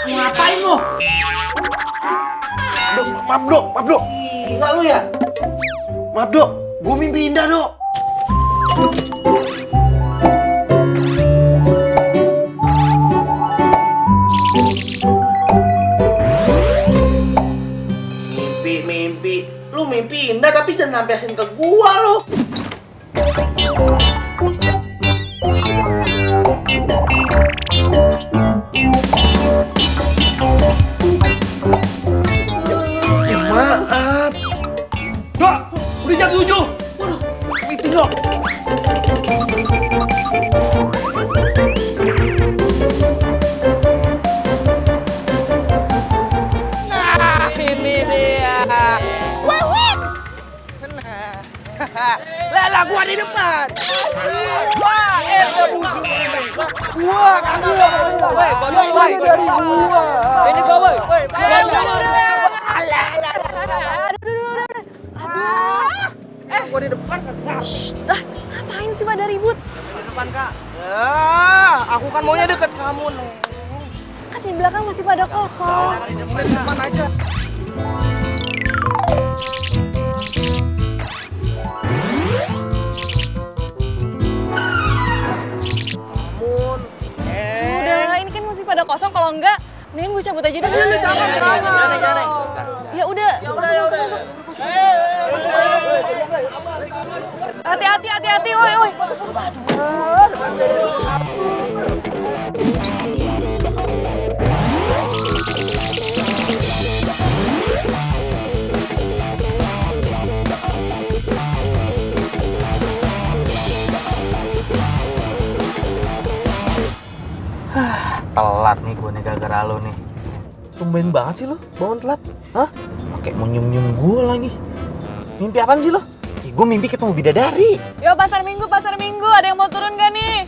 Ngapain lu? Maaf dok. Gila lu ya? Maaf dok, gue mimpi indah dok. Mimpi. Lu mimpi indah tapi jangan lampiasin ke gua lu. Maaf. Dok, udah jam 7. Meeting dok. Nah, ini dia. Lah gua di depan. Wah, bujuk ini. Gua kagak. Woi, dari gua. Ini gua, woi. Gue di depan kan. Lah, ngapain sih pada ribut? Di depan, Kak. Aku kan maunya deket kamu, Neng. Kan di belakang masih pada kosong. Di depan aja. Udah, ini kan masih pada kosong. Kalau enggak, mendingan gue cabut aja dulu. Jangan. Ya udah, masuk. Hati-hati, woi. Telat nih gue nih gara-gara lo nih. Tumben banget sih lo bangun telat. Hah? Pakai mau nyium-nyium gue lagi. Mimpi apaan sih lo? Gue mimpi ketemu bidadari. Yo, pasar minggu. Ada yang mau turun gak nih?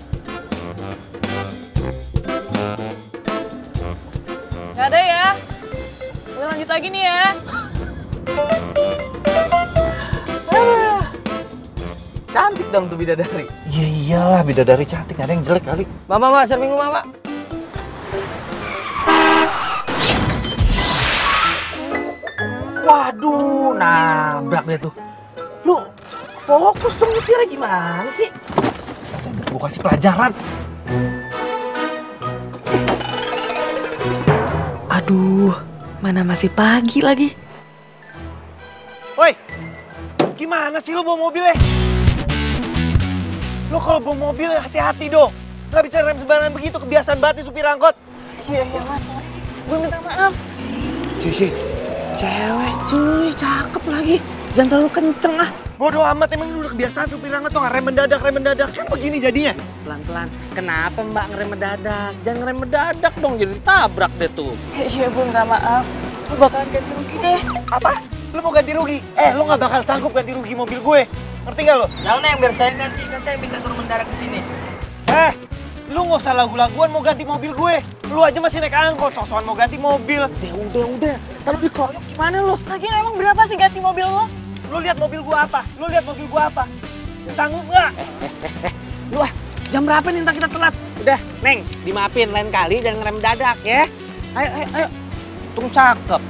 Gak ada ya? Udah lanjut lagi nih ya. Cantik dong tuh bidadari. Iya iyalah bidadari cantik, ada yang jelek kali. Mama, pasar minggu mama. Waduh, nabrak deh tuh. Lu fokus dong nyetirnya gimana sih? Gue kasih pelajaran. Aduh, mana masih pagi lagi. Woi, gimana sih lo bawa mobilnya? Lo kalau bawa mobil hati-hati dong. Gak bisa rem sembarangan begitu, kebiasaan banget nih supir angkot. Iya, Mas. Gue minta maaf. Cuy, cewek cuy, cakep lagi. Jangan terlalu kenceng ah. Bodoh amat, emang lu udah kebiasaan supir angkot tuh rem mendadak. Kan begini jadinya. Pelan-pelan. Kenapa Mbak ngerem mendadak? Jangan ngerem mendadak dong, jadi tabrak deh tuh. Iya, gue minta maaf. Gue bakalan ganti rugi deh. Apa? Lu mau ganti rugi? Lu gak bakal sanggup ganti rugi mobil gue. Ngerti gak lo? Jangan Neng, biar saya ganti, kan saya minta turun mendadak di sini. Lu gak usah lagu-laguan mau ganti mobil gue. Lu aja masih naik angkot, sok-sokan mau ganti mobil. Udah. Ntar lu dikeroyok gimana lo? Lagian emang berapa sih ganti mobil lo? Lu lihat mobil gue apa? Sanggup gak? Lu jam berapa nih ntar kita telat? Udah, Neng, dimaafin lain kali jangan ngerem mendadak ya. Ayo. Tung cakep.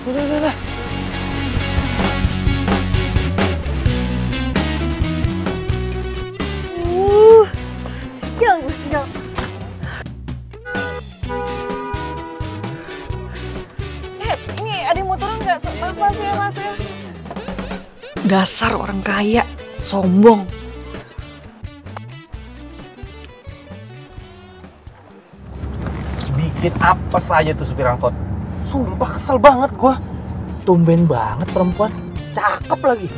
Udah. Sial. Ini ada yang mau turun nggak? Maaf ya Mas ya. Dasar orang kaya, sombong. Sedikit apes aja tuh supir angkot. Sumpah kesel banget gue. Tumben banget perempuan. Cakep lagi.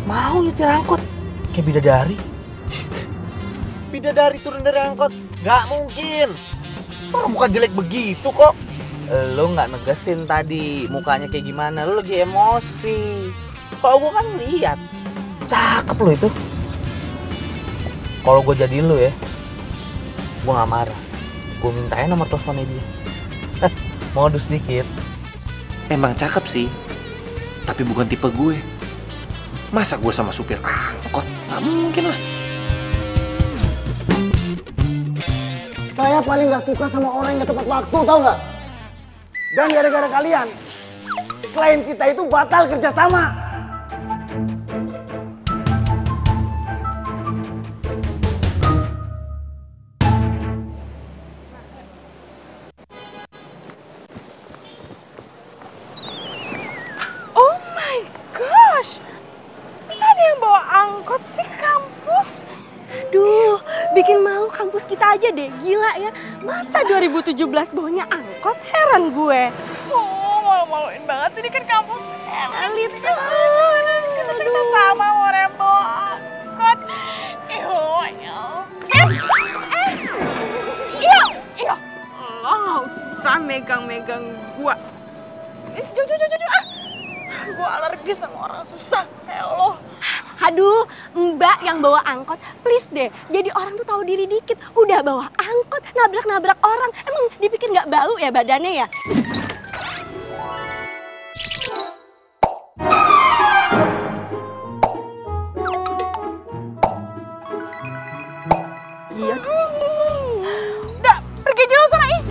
Mau nyetir angkot. Kayak bidadari. Bidadari turun dari angkot? Gak mungkin. Orang muka jelek begitu kok. Lu nggak negesin tadi mukanya kayak gimana. Lu lagi emosi. Kalau gua kan lihat. Cakep lu itu. Kalau gua jadi lu ya, gua nggak marah. Gua mintain nomor teleponnya dia. Modus dikit. Emang cakep sih, tapi bukan tipe gue. Masa gue sama supir angkot? Gak mungkin lah. Saya paling gak suka sama orang yang gak tepat waktu, tau gak? Dan gara-gara kalian, klien kita itu batal kerjasama. Oh my gosh, masa ada yang bawa angkot sih ke kampus? Aduh, bikin malu kampus kita aja deh, gila ya. Masa 2017 bawanya angkot? Heran gue. Oh, malu-maluin banget sih, ini kan kampus elit. Kita sama mau bawa angkot. Iya. Lo gak usah megang-megang gua. Jauh. Gua alergi sama orang susah kayak lo. Aduh, mbak yang bawa angkot, please deh. Jadi orang tuh tahu diri dikit. Udah bawa angkot, nabrak-nabrak orang. Emang dipikir nggak bau ya badannya ya? Iya. Udah, pergi aja lo sana, ih.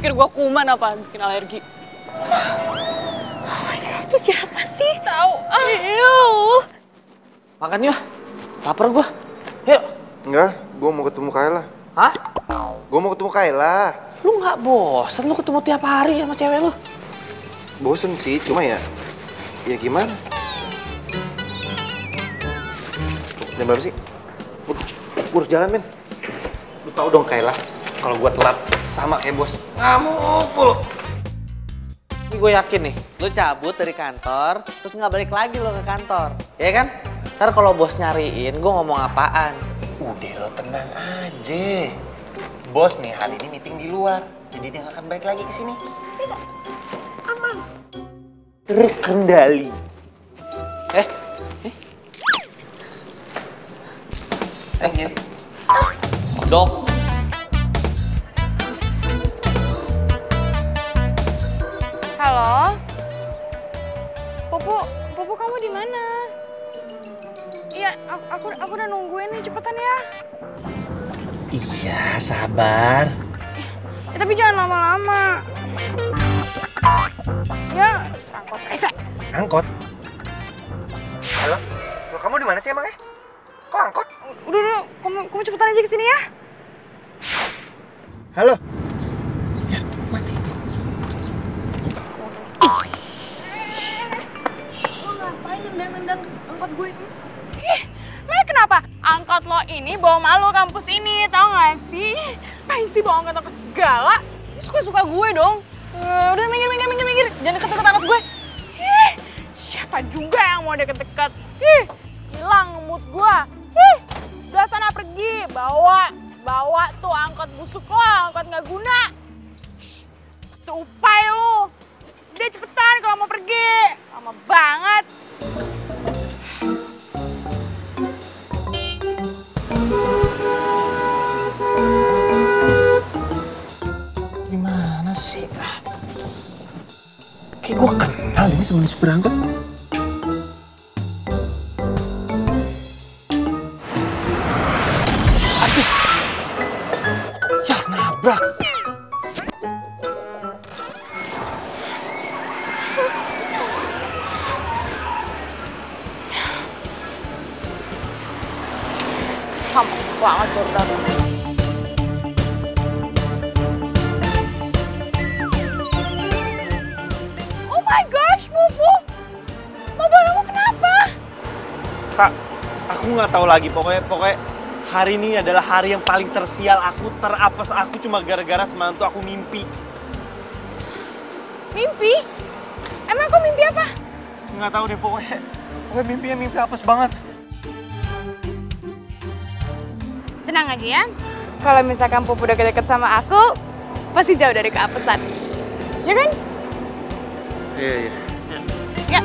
Pikir gua kuman apa bikin alergi. Oh my God, itu siapa sih? Tahu. Makan yuk. Lapar gua. Yuk. Enggak, gua mau ketemu Kayla. Hah? Gua mau ketemu Kayla. Lu nggak bosen lu ketemu tiap hari sama cewek lu? Bosen sih, cuma ya gimana? Jam berapa sih? Gua harus jalan, men. Lu tau dong Kayla, kalau gua telat sama kayak bos, ngamuk mulu. Ini gue yakin nih, lu cabut dari kantor, terus nggak balik lagi lo ke kantor, ya kan? Ntar kalau bos nyariin, gue ngomong apaan? Udah lo tenang aja. Bos nih hari ini meeting di luar, jadi dia nggak akan balik lagi ke sini. Tidak, aman. Terkendali. Dok. Halo? Popo kamu di mana? Iya, aku udah nungguin nih, cepetan ya. Iya, sabar. Ya, tapi jangan lama-lama. Ya, angkot rese. Angkot? Halo? Loh, kamu di mana sih emangnya? Kok angkot? Udah, kamu cepetan aja ke sini ya. Halo? Lo ngapain nendang angkot gue? Emang kenapa? Angkot lo ini bawa malu kampus ini, tau gak sih? Main sih bawa angkot segala. Suka-suka gue dong. Udah minggir. Jangan deket-deket angkot gue. Siapa juga yang mau deket-deket? Hilang mood gue. Udah sana pergi, bawa tuh angkot busuk lo, angkot gak guna. Cupai lu. Udah cepetan kalau mau pergi. Lama banget. Gimana sih? Kayak gue kenal ini sama supir angkot. Aduh. Ya, nabrak. Kamu banget baru datang. Oh my gosh, Pupu! Mobil kamu kenapa? Kak, aku nggak tahu lagi. Pokoknya hari ini adalah hari yang paling tersial aku, terapes aku cuma gara-gara semalam tuh aku mimpi. Mimpi? Emang kau mimpi apa? Nggak tahu deh pokoknya mimpinya mimpi apes banget. Tenang aja ya. Kalau misalkan Pupu deket-deket sama aku, pasti jauh dari keapesan. Ya kan? Iya. Ya.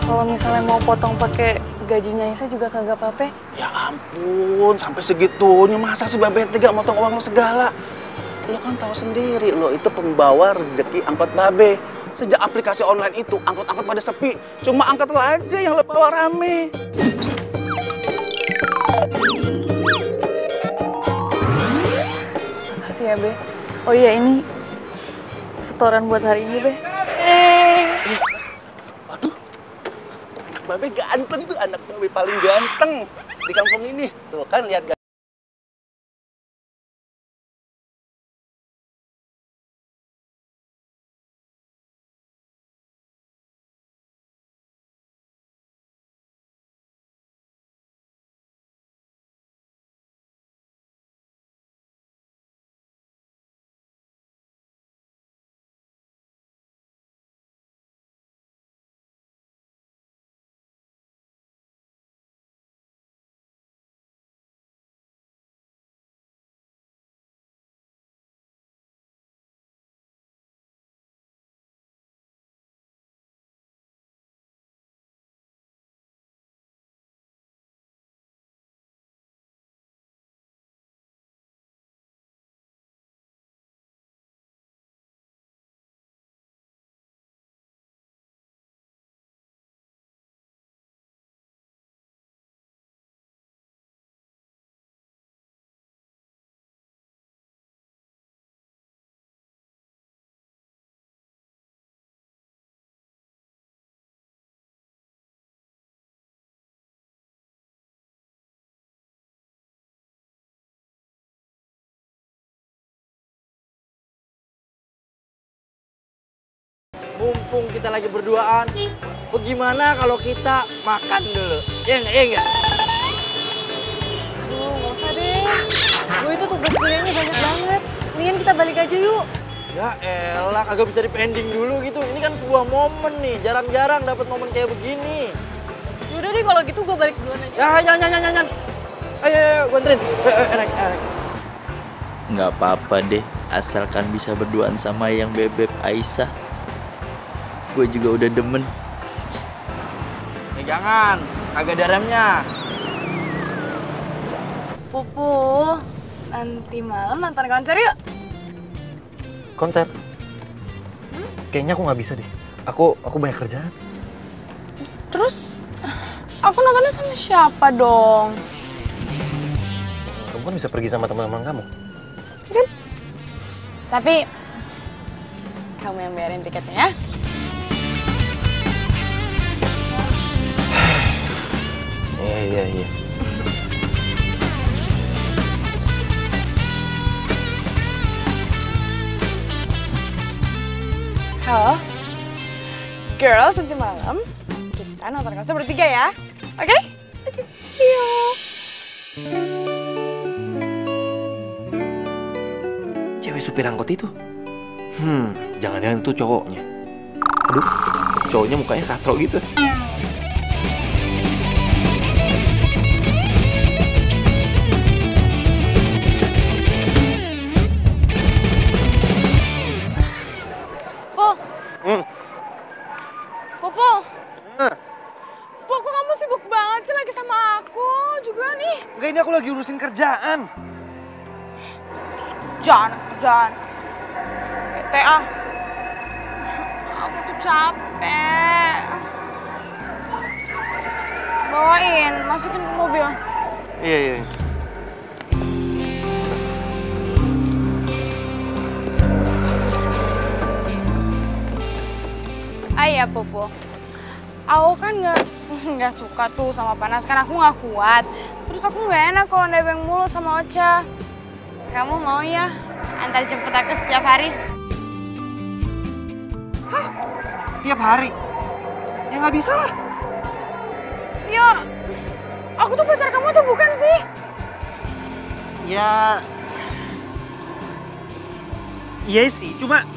Kalau misalnya mau potong pakai gajinya Isa juga kagak apa-apa. Ya ampun, sampai segitunya masa sih Babet tega motong uang lo segala? Lo kan tahu sendiri, lo itu pembawa rezeki angkot babe. Sejak aplikasi online itu, angkot-angkot pada sepi. Cuma angkot lo aja yang lo bawa rame. Makasih ya, Be. Oh iya, ini setoran buat hari ini, Be. Waduh, anak babe ganteng tuh, anak babe paling ganteng di kampung ini. Tuh kan, lihat gak? Mumpung kita lagi berduaan, bagaimana kalau kita makan dulu? Iya nggak? Aduh, nggak usah deh. Gue itu tugas kuliahnya banyak banget. Mendingan kita balik aja yuk. Ya elah, kagak bisa dipending dulu gitu. Ini kan sebuah momen nih, jarang-jarang dapat momen kayak begini. Yaudah deh, kalau gitu gue balik duluan aja. Ya, jangan. Ayo, gue anterin. Enak. Nggak apa-apa deh, asalkan bisa berduaan sama yang bebek Aisyah. Gue juga udah demen. Jangan, kagak ada remnya. Pupu, nanti malam nonton konser yuk. Konser? Kayaknya aku nggak bisa deh. Aku banyak kerjaan. Terus, aku nontonnya sama siapa dong? Kamu kan bisa pergi sama teman-teman kamu. Kan? Tapi, kamu yang bayarin tiketnya ya. Iya. Halo, girls, nanti malam kita nonton konser bertiga ya, oke? See you. Cewek supir angkot itu? Jangan-jangan itu cowoknya. Aduh, cowoknya mukanya katro gitu. Enggak, ini aku lagi urusin kerjaan. Jangan. Bete ah. Aku tuh capek. Bawain, masukin ke mobil. Iya. Ayah, Popo. Aku kan nggak suka tuh sama panas, kan aku nggak kuat. Terus aku nggak enak kalau nebeng mulu sama Ocha. Kamu mau ya antar jemput aku setiap hari? Hah? Tiap hari? Ya nggak bisa lah. Ya, aku tuh pacar kamu tuh bukan sih? Ya... Iya sih, cuma...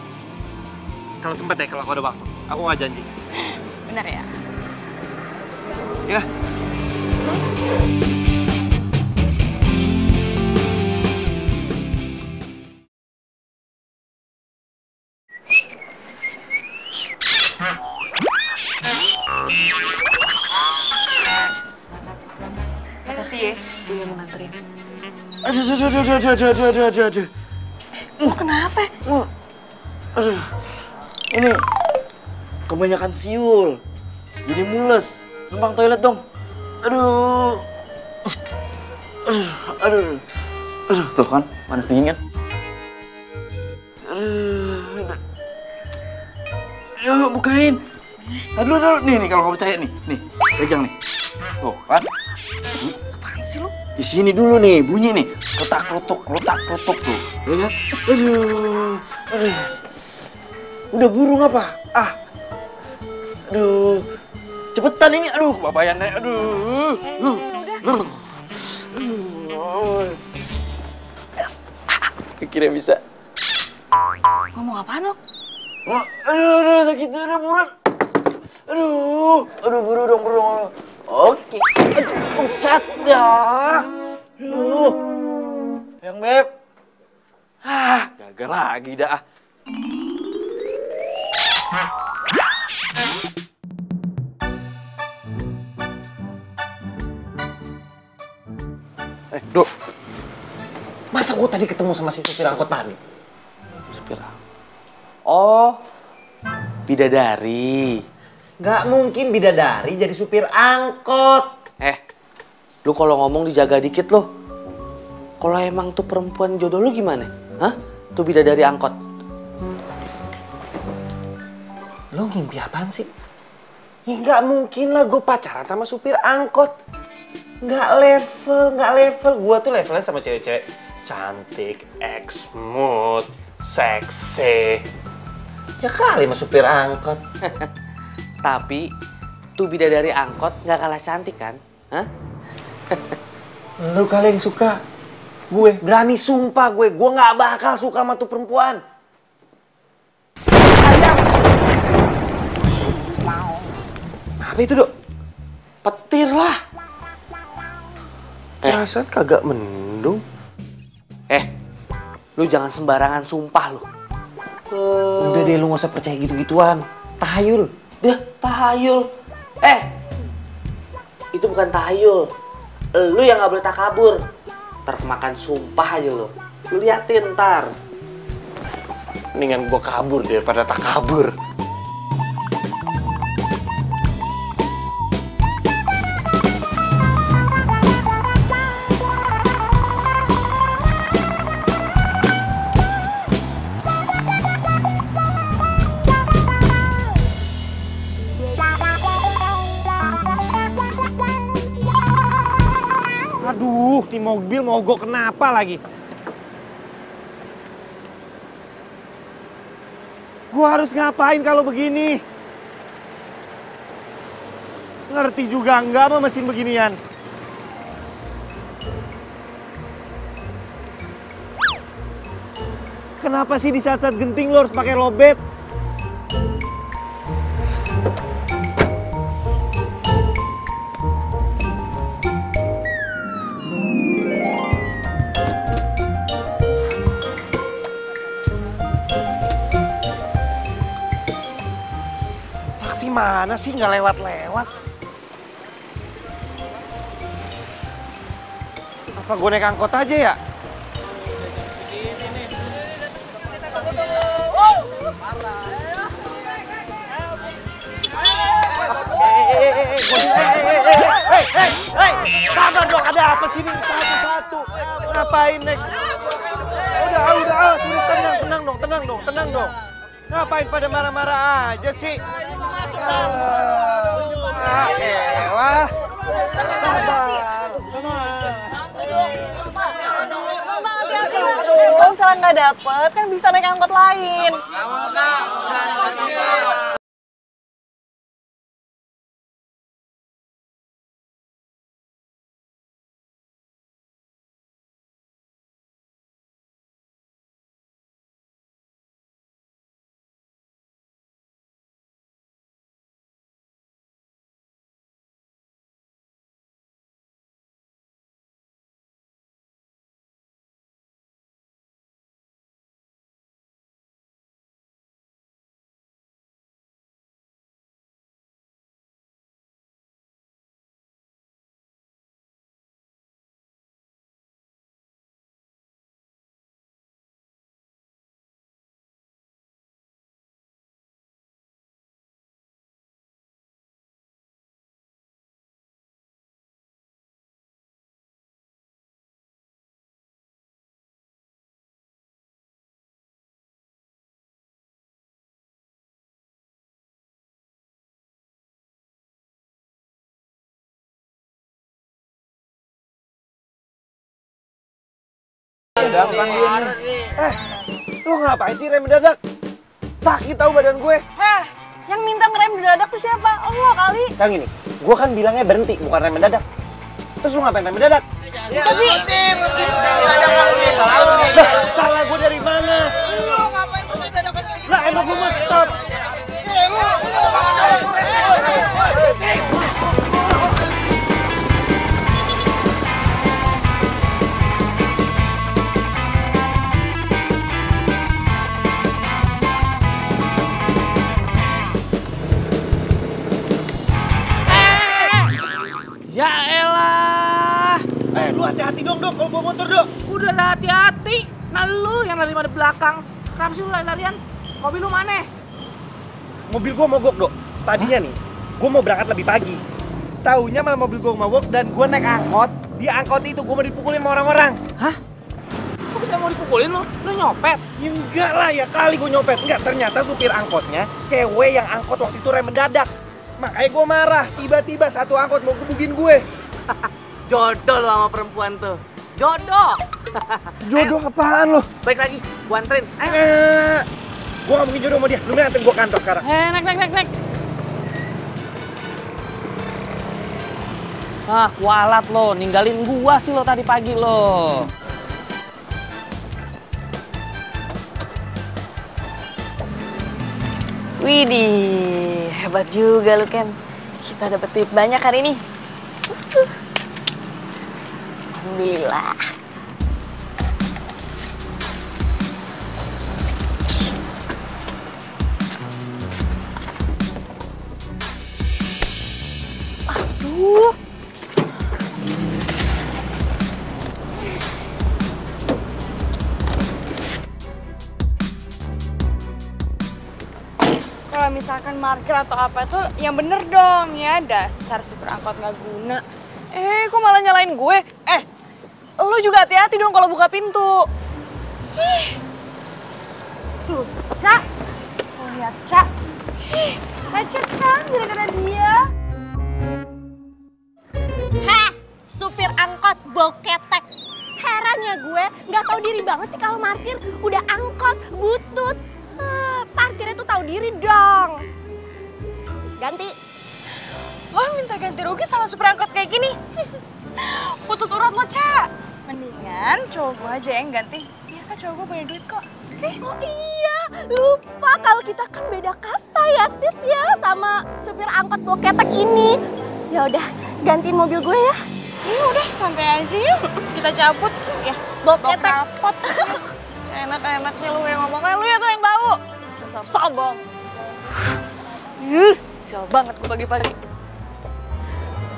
Kalau sempet ya, kalau aku ada waktu. Aku nggak janji. Bener ya? Ya. Makasih ya, udah mau nganterin. Aduh. Lo kenapa? Aduh, ini kebanyakan siul, jadi mules. Numpang toilet dong. Aduh, aduh, tuh kan, panas dingin kan? Aduh, yuk bukain. Tadi dulu, nih kalau nggak percaya nih, pegang nih, tuh kan? Apaan sih lo? Di sini dulu nih, bunyi nih, letak-letuk tuh, ya kan? Aduh, udah burung apa? Aduh, cepetan ini, aduh, babayannya, aduh. Yes, kira bisa. Ngomong apaan lo? Aduh, sakit, udah buruan. Aduh, buru dong. Oke, aduh, set dah. Aduh, yang Beb. Gagal lagi dah. Dok. Masa gue tadi ketemu sama si supir angkot tadi? Supir angkot. Oh, bidadari. Nggak mungkin bidadari jadi supir angkot. Lu kalau ngomong dijaga dikit lo. Kalau emang tuh perempuan jodoh lu gimana? Hah? Tuh bidadari angkot. Lo ngimpi apaan sih? Ya nggak mungkin lah gue pacaran sama supir angkot. Nggak level. Gue tuh levelnya sama cewek-cewek cantik, smooth, seksi. Ya kali sama supir angkot. Tapi tuh bidadari angkot nggak kalah cantik kan? Hah? Lu kali yang suka. Gue berani sumpah gue nggak bakal suka sama tuh perempuan. Ayam. Apa itu, Dok? Petir lah. Perasaan kagak mendung. Lu jangan sembarangan sumpah lu. Udah deh, lu nggak usah percaya gitu-gituan. Tahayul. Dia tahayul. Itu bukan tahayul. Lu yang nggak boleh takabur. Ntar kemakan sumpah aja lu. Lu liatin ntar. Mendingan gue kabur daripada tak kabur. Aduh, di mobil mogok kenapa lagi? Gua harus ngapain kalau begini? Ngerti juga enggak sama mesin beginian? Kenapa sih di saat-saat genting lo harus pakai lobet? Taksi mana sih nggak lewat-lewat? Apa gue naik angkot aja ya? Sabar dong, ada apa sih nih? Satu-satu. Ngapain, Nek? Udah, sulit, tenang dong. Ngapain pada marah-marah aja sih? Elah. Sabar. Kalau misalnya nggak dapet, kan bisa naik angkot lain. mendadak. Lo ngapain sih rem mendadak? Sakit tahu badan gue. Heh, yang minta ngerem mendadak tuh siapa? Lo kali. Yang ini, gue kan bilangnya berhenti, bukan rem mendadak. Terus lo ngapain rem mendadak? Tapi Salah gue dari mana? Lah emang gue mau stop. Ya elah. Lu hati-hati dong kalau bawa motor dong. Udah lah hati-hati. Nah lu yang lari di belakang. Kenapa sih lu lari-larian? Mobil lu mana? Mobil gue mogok dok. Tadinya nih, gue mau berangkat lebih pagi. Taunya malah mobil gue mogok dan gue naik angkot. Di angkot itu gue mau dipukulin sama orang-orang. Hah? Kok bisa mau dipukulin lu? Lu nyopet? Ya enggak lah, ya kali gue nyopet. Enggak, ternyata supir angkotnya cewek yang angkot waktu itu rem mendadak. Makanya gue marah. Tiba-tiba satu angkot mau gebugin gue. Jodoh lu sama perempuan tuh. Jodoh. Jodoh apaan lo? Baik lagi, gua anterin. Ayo. Gue gak mungkin jodoh sama dia. Lu mending anterin gue kantor sekarang. Naik. Ah, kualat lo, ninggalin gua sih lo tadi pagi lo. Widih, hebat juga lu Ken. Kita dapet duit banyak hari ini. Alhamdulillah. Aduh. Kalau misalkan parkir atau apa tuh yang bener dong ya, dasar supir angkot nggak guna. Kok malah nyalain gue? Lu juga hati-hati dong kalau buka pintu. Tuh, Cak. Lu lihat, Cak. Lecet kan gara-gara dia. Heh, supir angkot bau ketek. Heran ya gue, nggak tahu diri banget sih kalau parkir. Udah angkot, butut. Parkirnya tuh tahu diri dong. Ganti. Lo minta ganti rugi sama supir angkot kayak gini? Putus urat lo, Cak. Mendingan cowok gue aja yang ganti. Biasa cowok gue punya duit kok. Oke? Oh iya, lupa kalau kita kan beda kasta ya sis ya sama supir angkot bau ketek ini. Ya udah, gantiin mobil gue ya. Ini udah santai aja yuk. Kita cabut ya. Bau Bau ketek. rapot. Enak-enaknya lu yang ngomong, lu ya tuh yang bau. Dasar sombong. Sial banget gue pagi-pagi.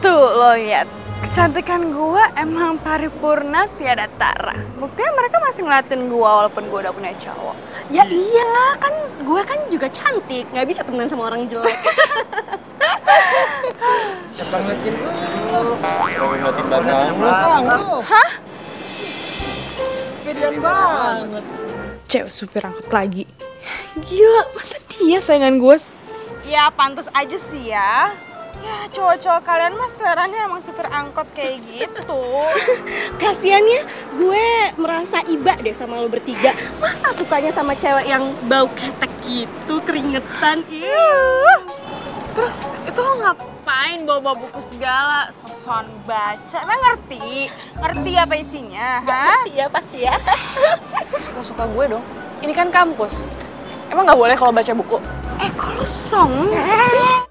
Tuh lo lihat, kecantikan gue emang paripurna tiada tara. Buktinya mereka masih ngeliatin gue walaupun gue udah punya cowok. Ya iyalah, kan gue kan juga cantik, nggak bisa temenan sama orang jelek. Siapa ngeliatin lu? Ngeliatin badan lu. Hah? Gedean banget. Cewek supir angkot lagi. Gila, masa dia saingan gue? Ya pantas aja sih ya. Ya cowok-cowok kalian mah seleranya emang supir angkot kayak gitu. Kasiannya gue merasa iba deh sama lo bertiga. Masa sukanya sama cewek yang bau ketek gitu, keringetan. Terus itu lo ngapain bawa buku segala? Sok-sokan baca, emang ngerti? Ngerti apa isinya? Pasti ya, pasti ya. Suka-suka gue dong. Ini kan kampus. Emang nggak boleh kalau baca buku? Kok lo song sih?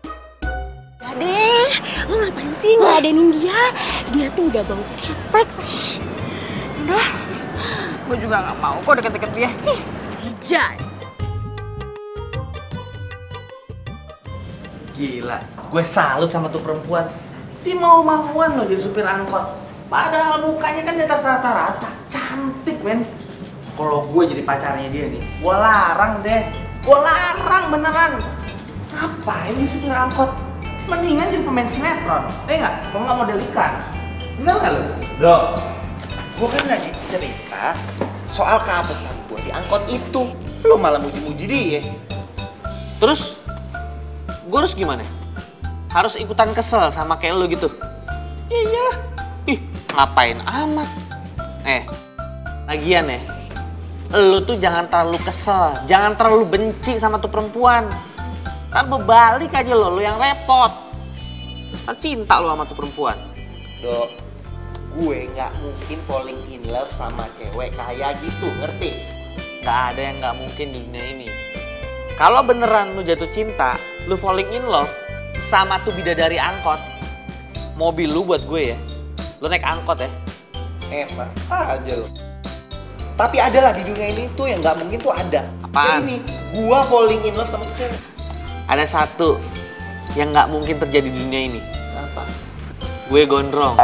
Udah deh, lo ngapain sih ngeladenin dia? Dia tuh udah bau ketek. Udah, gue juga nggak mau kok deket-deket dia. Jijai. Gila, gue salut sama tuh perempuan. Dia mau-mauan loh jadi supir angkot. Padahal mukanya kan di atas rata-rata. Cantik, men. Kalau gue jadi pacarnya dia nih, gue larang deh. Gue larang beneran. Ngapain jadi supir angkot? Mendingan jadi pemain sinetron. Nggak? Kalau nggak model iklan. Bener nggak lo? Bro, gue kan lagi cerita soal keabesan gue di angkot itu. Lu malah muji-muji dia. Terus gue harus gimana? Harus ikutan kesel sama kayak lo gitu? Ya iyalah. Ih, ngapain amat? Lagian ya, lu tuh jangan terlalu kesel, jangan terlalu benci sama tuh perempuan. Ntar berbalik aja lu yang repot. Ntar cinta lu sama tuh perempuan. Dok, gue nggak mungkin falling in love sama cewek kayak gitu, ngerti? Gak ada yang gak mungkin di dunia ini. Kalau beneran lu jatuh cinta, lu falling in love sama tuh bidadari angkot, mobil lu buat gue ya, lu naik angkot ya. Enak aja lo. Tapi ada lah di dunia ini tuh yang nggak mungkin tuh ada. Apaan? Kayak ini, gua falling in love sama tuh cewek. Ada satu yang gak mungkin terjadi di dunia ini. Apa? Gue gondrong.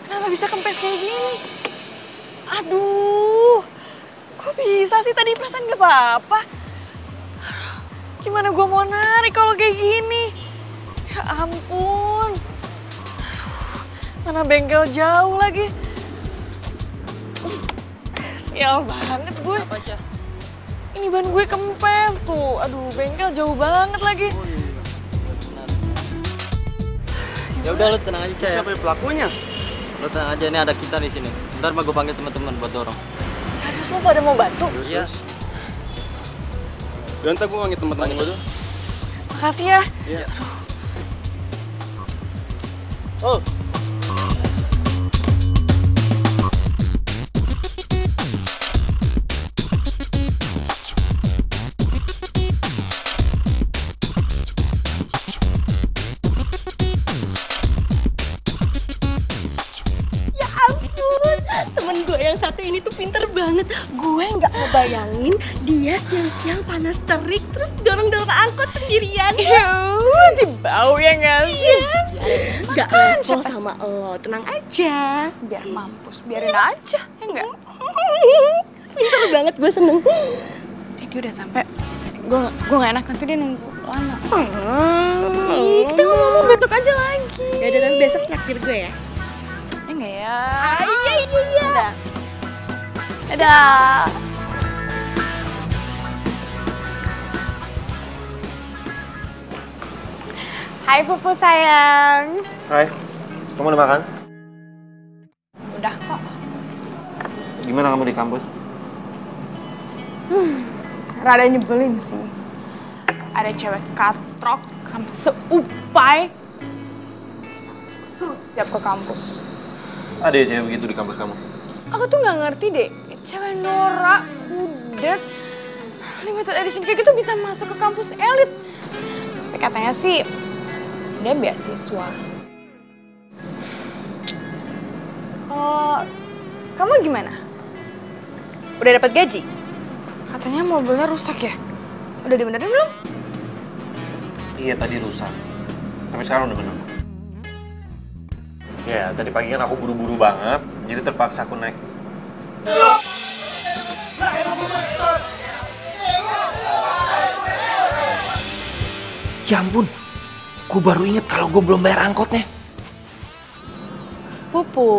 Kenapa bisa kempes kayak gini? Aduh, kok bisa sih tadi perasaan gak apa-apa? Gimana gue mau narik kalau kayak gini? Ya ampun. Aduh, mana bengkel jauh lagi. Sial banget gue. Ini ban gue kempes tuh. Aduh, bengkel jauh banget lagi. Ya udah lu tenang aja saya. Siapa pelakunya? Lu tenang aja, ini ada kita di sini. Ntar mah gue panggil teman-teman buat dorong. Serius lo pada mau bantu? Iya. Ya ntar gue panggil teman-teman gue tuh. Makasih ya. Iya. Aduh. Oh. Temen gue yang satu ini tuh pinter banget. Gue nggak ngebayangin dia siang-siang panas terik terus dorong-dorong angkot sendirian. Dibau ya nggak sih? Gak level sama lo, tenang aja. Biar mampus, biarin aja, ya enggak? Pinter banget, gue seneng. Dia udah sampai. Gue gak enak nanti dia nunggu lama. Kita ngomong besok aja lagi. Ya udah, tapi besok traktir gue ya. Enggak ya? Iya. Dadah. Hai Pupu sayang. Hai, kamu udah makan? Udah kok. Gimana kamu di kampus? Rada nyebelin sih. Ada cewek katrok, seupai. Setiap ke kampus. Ada ya cewek begitu di kampus kamu? Aku tuh nggak ngerti deh, cewek norak, kudet, limited edition kayak gitu bisa masuk ke kampus elit. Tapi katanya sih, dia beasiswa. Kalau kamu gimana? Udah dapat gaji? Katanya mobilnya rusak ya? Udah dibenerin belum? Iya, tadi rusak. Tapi sekarang udah bener. Ya, tadi pagi kan aku buru-buru banget, jadi terpaksa aku naik. Ya ampun, gue baru inget kalau gue belum bayar angkotnya. Pupu,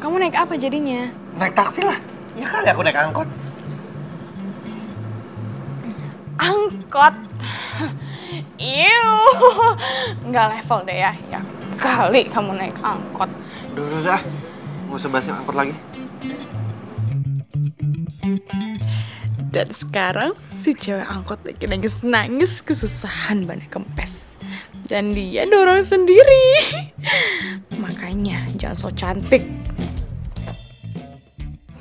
kamu naik apa jadinya? Naik taksi lah. Ya kali aku naik angkot. Angkot? Iu, nggak level deh ya. Ya kali kamu naik angkot. Udah. Nggak usah bahas angkot lagi. Dan sekarang si cewek angkot lagi nangis kesusahan bannya kempes. Dan dia dorong sendiri. Makanya jangan so cantik.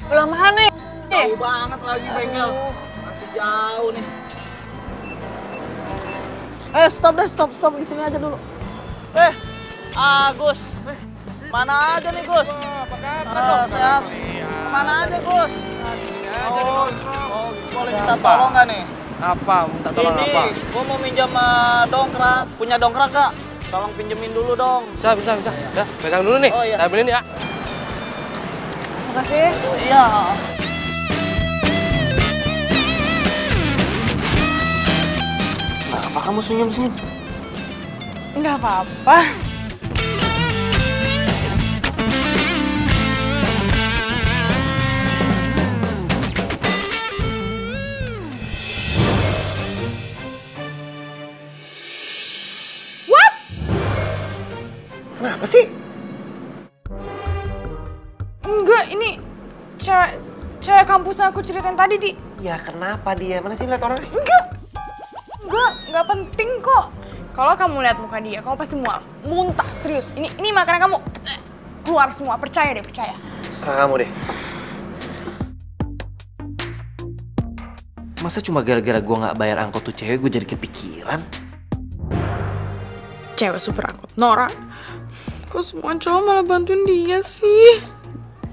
Sebelah mana nih? Jauh banget lagi bengkel. Masih jauh nih. Stop di sini aja dulu. Gus. Mana aja nih, Gus? Sehat. Kemana aja, Gus? Boleh minta tolong nggak nih? Apa? Minta tolong Ini, apa? gua mau minjam dongkrak. Punya dongkrak gak? Tolong pinjemin dulu dong. Bisa. Ya, pegang dulu nih. Oh, iya. Saya beliin ya. Makasih. Iya. Kenapa kamu senyum-senyum? Nggak apa-apa. Kenapa sih? Enggak, ini cewek kampus yang aku ceritain tadi, Di. Ya kenapa dia? Mana sih lihat orangnya? Enggak penting kok. Kalau kamu lihat muka dia, kamu pasti muntah, serius. Ini makanan kamu keluar semua, percaya deh, percaya. Serah kamu deh. Masa cuma gara-gara gue nggak bayar angkot tuh cewek gue jadi kepikiran? Cewek super angkot Nora. Kok semua cowok malah bantuin dia sih?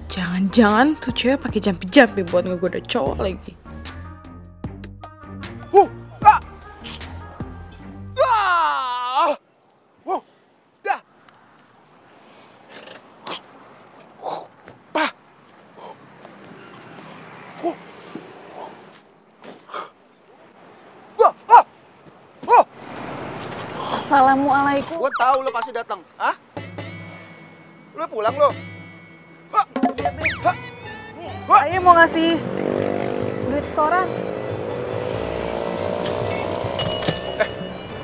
Jangan-jangan tuh cewek pakai jampi-jampi buat ngegoda cowok lagi. Assalamualaikum. Gue tahu lo pasti datang. Hah? Lo pulang lo? Saya mau ngasih duit setoran.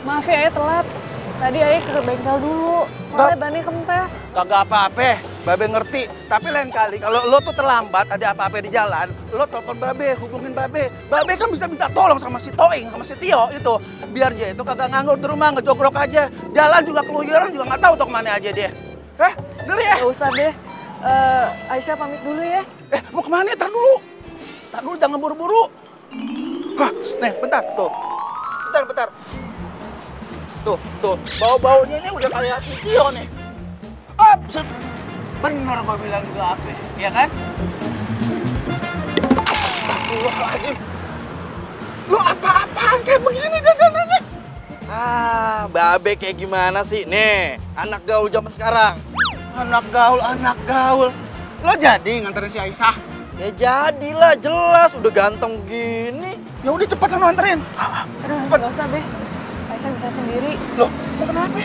Maaf ya, telat. Tadi Ayah ke bengkel dulu, soalnya bannya kempes. Kagak apa-apa, Babe ngerti. Tapi lain kali kalau lo tuh terlambat, ada apa-apa di jalan, lo telepon Babe, hubungin Babe. Babe kan bisa minta tolong sama si Toing, sama si Tio itu. Biar dia itu kagak nganggur di rumah, ngejogrok aja. Jalan juga keluyuran juga nggak tahu tuh kemana aja dia. Ngeri ya? Gak usah deh. Aisyah pamit dulu ya. Mau kemana? Tar dulu, jangan buru-buru. Nih, bentar, tuh. Bentar. Tuh, bau-baunya ini udah kayak si Tio nih. Bener gua bilang juga apa, ya kan? Astagfirullahaladzim. Lu apa-apaan kayak begini dandanannya? Babe kayak gimana sih? Nih, anak gaul zaman sekarang. Anak gaul. Lo jadi nganterin si Aisyah? Ya jadilah, jelas. Udah ganteng gini. Ya udah cepetan lo anterin. Aduh, nggak usah, Be. Aisyah bisa sendiri. Loh, mau kenapa?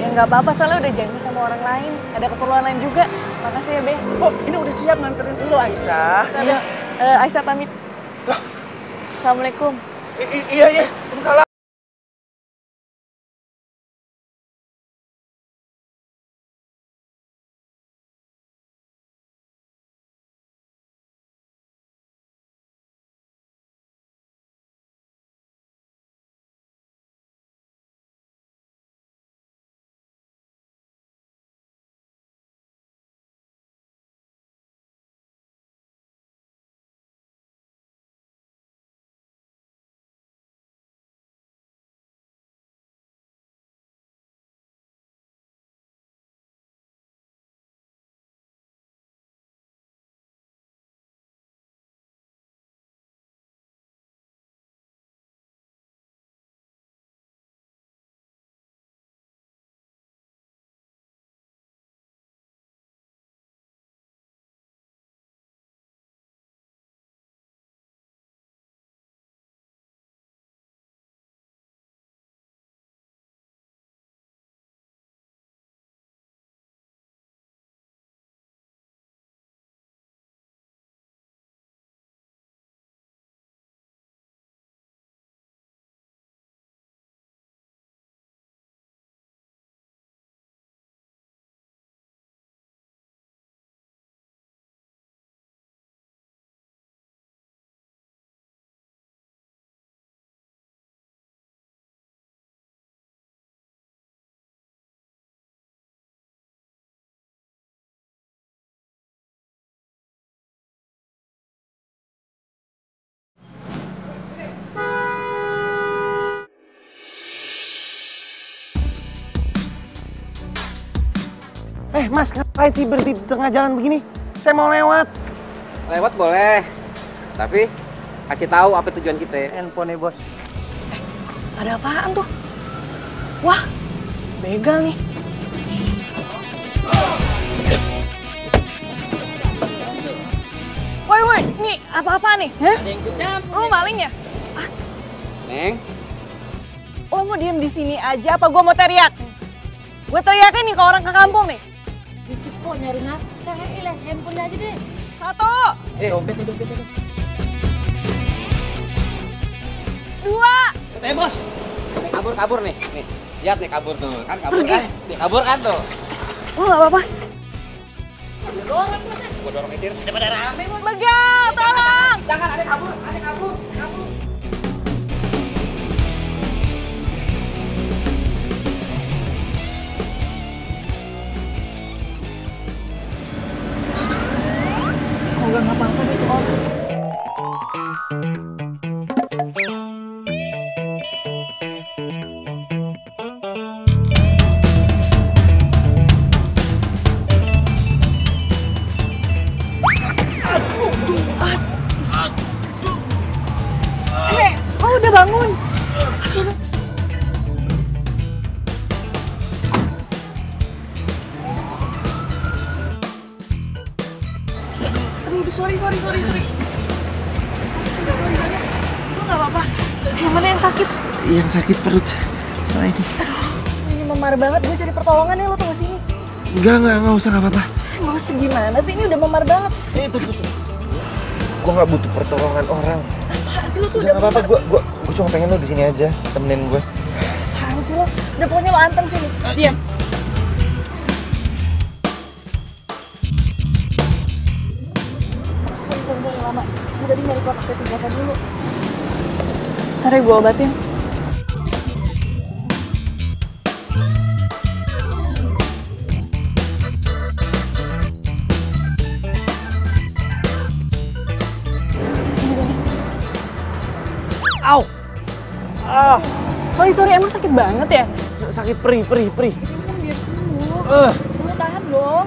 Ya nggak apa-apa, soalnya udah janji sama orang lain. Ada keperluan lain juga. Makasih ya, Be. Oh, ini udah siap nganterin lo, Aisyah. Iya. Aisyah pamit. Assalamualaikum. Iya. Salam. Mas, ngapain sih berhenti di tengah jalan begini? Saya mau lewat. Lewat boleh, tapi kasih tahu apa tujuan kita. Handphone bos. Ada apaan tuh? Wah, begal nih. Woi, ini apa-apa nih? Hah? Lu maling ya? Neng, Lo mau diem di sini aja apa gua mau teriak? Gue teriakin nih ke orang ke kampung nih. Dikit kok nyari nafkah, handphone aja deh. Satu. dompetnya. 2. Bos. Kabur nih. Nih, lihat nih kabur tuh. Kan kabur kan? Dia kabur kan tuh. Lo nggak apa-apa? Dorong bos. Gua dorong Itir. Daripada rame bos. Begal, tolong. Jangan, ada kabur, kabur. Semoga nggak apa-apa deh tuh orang. Oh udah bangun. Aduh, sorry. Sorry banget. Lu nggak apa-apa? Yang mana yang sakit? Yang sakit perut sama ini. Ini memar banget, gue cari pertolongan ya, lo tunggu sini. Enggak usah, nggak apa-apa. Nggak usah gimana sih, ini udah memar banget. Tuh. Gua nggak butuh pertolongan orang. Apaan sih lo tuh Udah nggak apa-apa, gua cuma pengen lo di sini aja, temenin gue. Apaan sih lo? Udah pokoknya lo anteng sini. Diam. Sorry, lama. Gue tadi nyari kotak P3K dulu. Ntar ya gue obatin. Sini. Au! Sorry, emang sakit banget ya? Sakit perih. Sini kan biar sembuh. Lu tahan dong.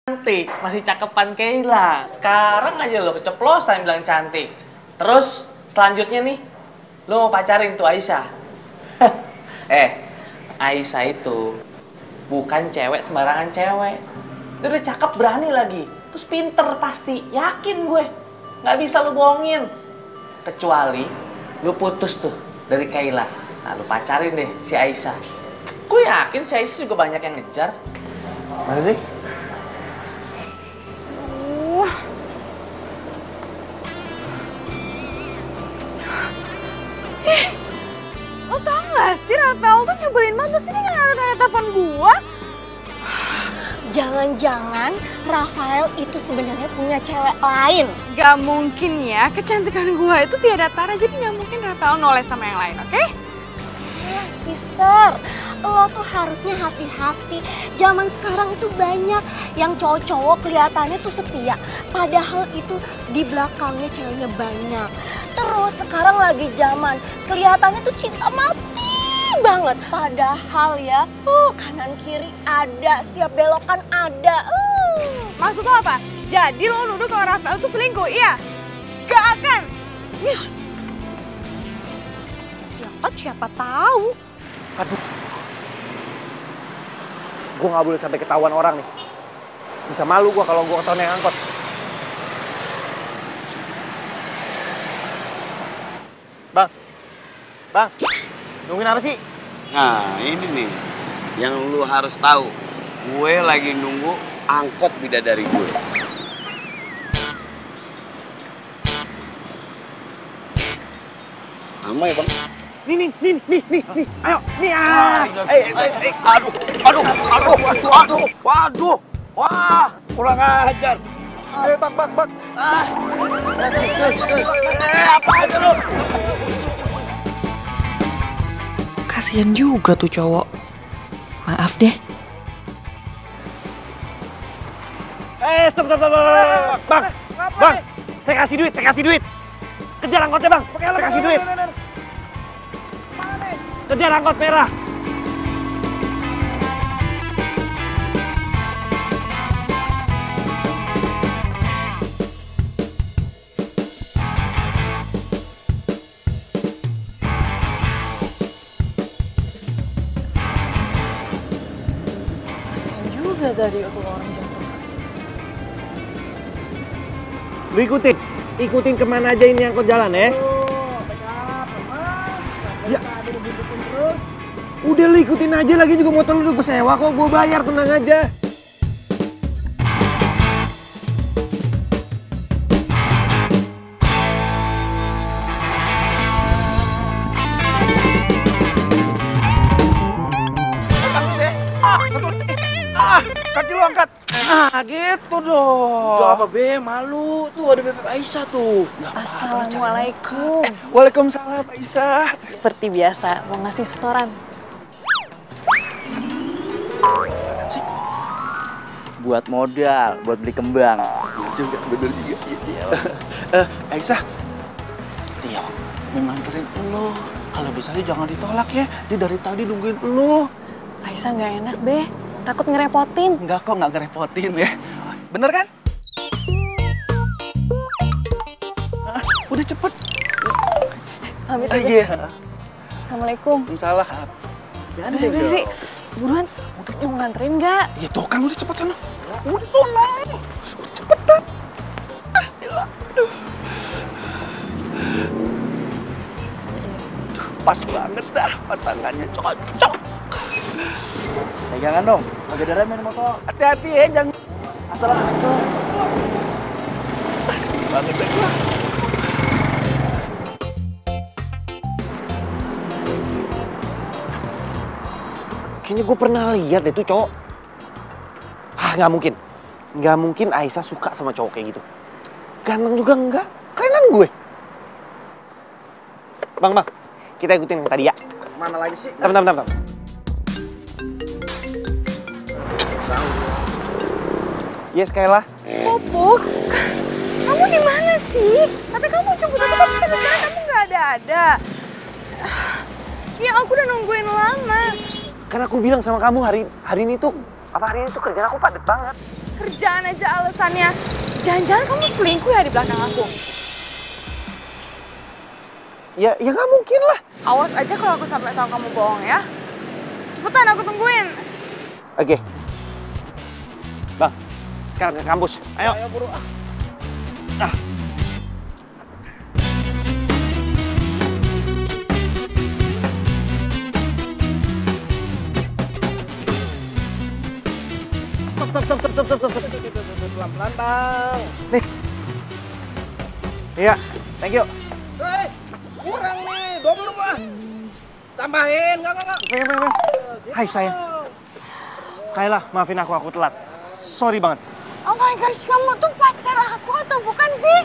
Cantik, masih cakepan Kayla. Sekarang aja lo keceplosan bilang cantik. Terus selanjutnya nih, lo mau pacarin tuh Aisyah. Aisyah itu bukan cewek sembarangan cewek. Dia udah cakep, berani lagi. Terus pinter pasti, yakin gue. Nggak bisa lo bohongin. Kecuali lo putus tuh dari Kayla. Nah, lo pacarin deh si Aisyah. Gue yakin si Aisyah juga banyak yang ngejar. Masa sih? Lo tau gak sih Rafael tuh nyebelin banget, sih dia gak ngeliat telepon gua. Jangan-jangan Rafael itu sebenarnya punya cewek lain. Gak mungkin ya, kecantikan gua itu tiada tara, jadi gak mungkin Rafael noleh sama yang lain, oke? sister. Lo tuh harusnya hati-hati. Zaman sekarang itu banyak yang cowok-cowok kelihatannya tuh setia. Padahal itu di belakangnya ceweknya banyak. Terus sekarang lagi zaman kelihatannya tuh cinta mati banget. Padahal ya, kanan kiri ada, setiap belokan ada. Maksud lo apa? Jadi lo nuduh kalau Rafael tuh selingkuh, iya? Gak akan. Ya kan siapa tahu. Aduh. Gue nggak boleh sampai ketahuan orang nih. Bisa malu gue kalau gue ketahuan naik angkot. Bang, nungguin apa sih? Nah ini nih, yang lu harus tahu. Gue lagi nunggu angkot bidadari gue. Lama ya bang? Nih. Ayo, nih Waduh. Wah, kurang ajar. Ayo bang. Apa aja lu? Kasian juga tuh cowok. Maaf deh. Stop. Bang, saya kasih duit. Kejar angkotnya bang, saya kasih duit. Kejar angkot merah. Kasian juga tadi waktu orang jatuh. Lu ikutin kemana aja ini angkot jalan ya. Ya. Udah lu ikutin aja, lagi juga motor lu udah gue sewa kok, gue bayar, tenang aja. Kaki lu angkat. Gitu dong. Gak apa be, malu. Tuh ada Bebek Aisyah tuh. Assalamualaikum. Waalaikumsalam Aisyah. Seperti biasa, mau ngasih setoran. Buat modal, buat beli kembang. Juga bener juga. Aisyah, Tio memang keren lo. Kalau bisa jangan ditolak ya. Dia dari tadi nungguin lo. Aisyah nggak enak be, takut ngerepotin. Enggak kok, nggak ngerepotin ya. Bener kan? Udah cepet. Pamit aja. Iya. Assalamualaikum. Waalaikumsalam. Udah sih, buruan. Mau nganterin nggak? Ya tuh kan udah cepet sana. Udah tuh no. Cepetan. Pas banget dah pasangannya, cocok. Pegangan dong, agak ada remen motor. Hati-hati ya, jangan. Assalamualaikum. Asik banget dah gua. Kayaknya gue pernah lihat deh tuh cowok. Nggak mungkin. Nggak mungkin Aisyah suka sama cowok kayak gitu. Ganteng juga enggak. Kerenan gue. Bang, kita ikutin yang tadi ya. Mana lagi sih? Bentar. Yes, Kayla. Popok, kamu di mana sih? Tapi kamu jemput aku tapi sampai sekarang kamu nggak ada. Ya aku udah nungguin lama. Kan aku bilang sama kamu hari ini tuh kerjaan aku padat banget. Kerjaan aja alasannya. Jangan-jangan kamu selingkuh ya di belakang aku? Ya nggak mungkin lah. Awas aja kalau aku sampai tahu kamu bohong ya. Cepetan aku tungguin. Oke. Bang, sekarang ke kampus. Ayo. Ayo buru. Stop. Pelan-pelan bang. Nih. Iya, thank you. Hei, kurang nih, double lah. Tambahin, enggak. Hai sayang. Kayla, maafin aku telat. Sorry banget. Oh my gosh, kamu tuh pacar aku atau bukan sih?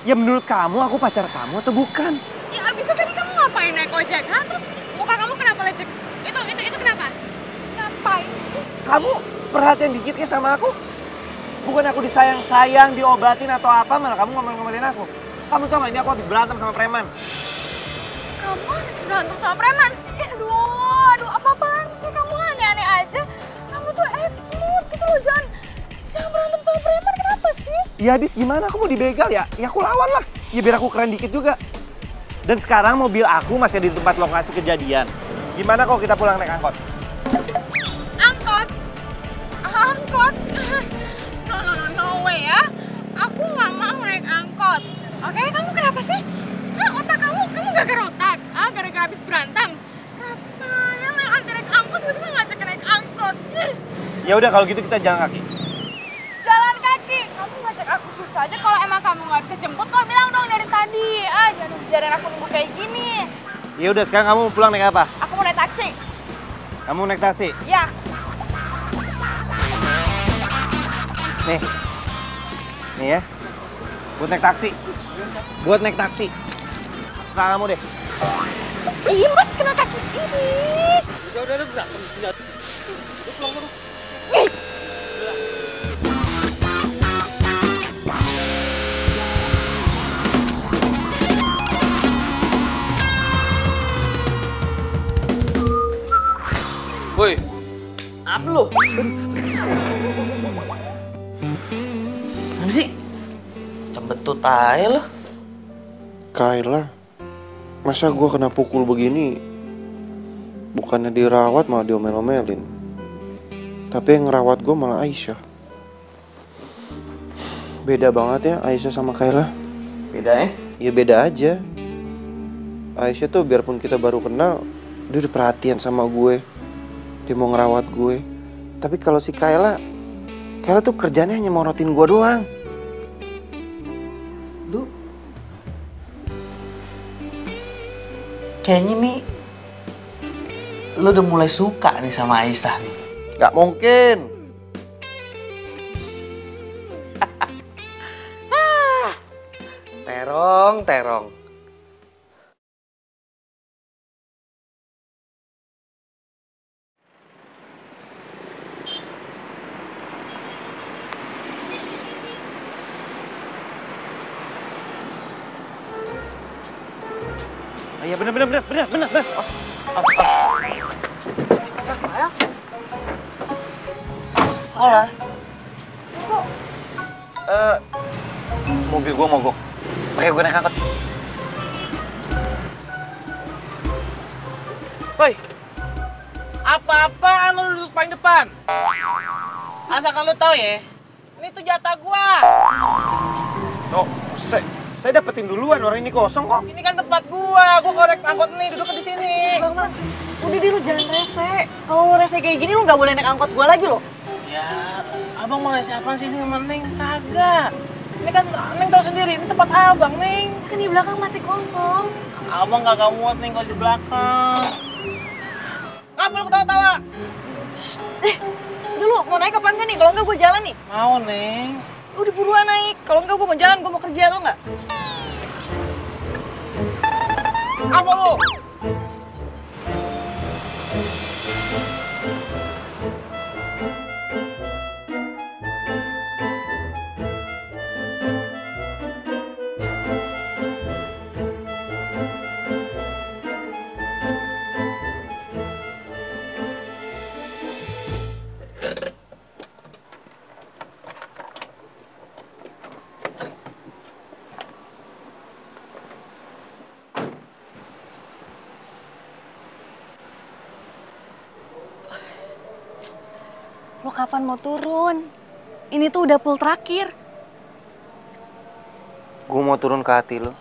Ya menurut kamu aku pacar kamu atau bukan? Ya abisnya tadi kamu ngapain naik ojek? Terus mau Muka kamu kenapa lecek? Itu kenapa? Ngapain sih? Kamu perhatian dikit ya sama aku? Bukan aku disayang-sayang, diobatin atau apa, malah kamu ngomel-ngomelin aku. Kamu tau gak ini aku habis berantem sama preman. Kamu habis berantem sama preman? Aduh, apa-apaan sih? Kamu aneh-aneh aja. Kamu tuh smooth gitu loh, jangan berantem sama preman, kenapa sih? Ya habis gimana, aku mau dibegal ya? Ya aku lawan lah, ya biar aku keren dikit juga. Dan sekarang mobil aku masih ada di tempat lokasi kejadian. Gimana kalau kita pulang naik angkot? Angkot? Angkot? No way ya. Aku nggak mau naik angkot. Oke, kamu kenapa sih? Otak kamu gak otak? Gara-gara habis berantem? Rafa, yang naik angkot, tiba-tiba ngajak naik angkot. Ya udah kalau gitu kita jalan kaki. Jalan kaki? Kamu ngajak aku susah aja. Kalau emang kamu nggak bisa jemput, kok bilang dong dari tadi. Jangan biarin aku nunggu kayak gini. Ya udah, sekarang kamu pulang naik apa? Aku mau naik taksi. Kamu naik taksi? Ya. Nih ya. Buat naik taksi. Buat naik taksi. Sekarang kamu deh. Ih, Mas, kena kaki ini. Udah berantem di sini. Pulang dulu. Woi, apa lu? Apa sih? Cembetut aja lo. Kayla, masa gue kena pukul begini? Bukannya dirawat malah diomel-omelin. Tapi yang ngerawat gue malah Aisyah. Beda banget ya Aisyah sama Kayla. Beda ya? Ya beda aja. Aisyah tuh biarpun kita baru kenal, dia udah perhatian sama gue. Dia mau ngerawat gue. Tapi kalau si Kayla tuh kerjanya hanya morotin gue doang. Kayaknya nih lu udah mulai suka nih sama Aisyah nih. Gak mungkin. Terong. Iya bener. Sekolah. Mobil gua mogok. Pakai gue naik angkot. Woi, apa-apaan lu duduk paling depan? Asalkan lu tahu ya, ini tuh jatah gua. Oh, saya dapetin duluan, orang ini kosong kok. Ini kan tempat gua korek angkot nih, duduk di sini. Bang, udah deh lu jangan rese. Kalau lu rese kayak gini lu nggak boleh naik angkot gua lagi loh. Ya, abang mau rese apaan sih ini sama Neng? Kagak. Ini kan Neng tahu sendiri, ini tempat abang, Neng. Kan di belakang masih kosong. Abang kagak muat Neng kalau di belakang. Ngapa lu ketawa-tawa? Dulu mau naik apa enggak nih? Kalau enggak gue jalan nih. Mau, Neng. Udah buruan naik. Kalau enggak gue mau jalan, gue mau kerja atau enggak? Apa lu? Lo kapan mau turun? Ini tuh udah pool terakhir. Gue mau turun ke hati lo.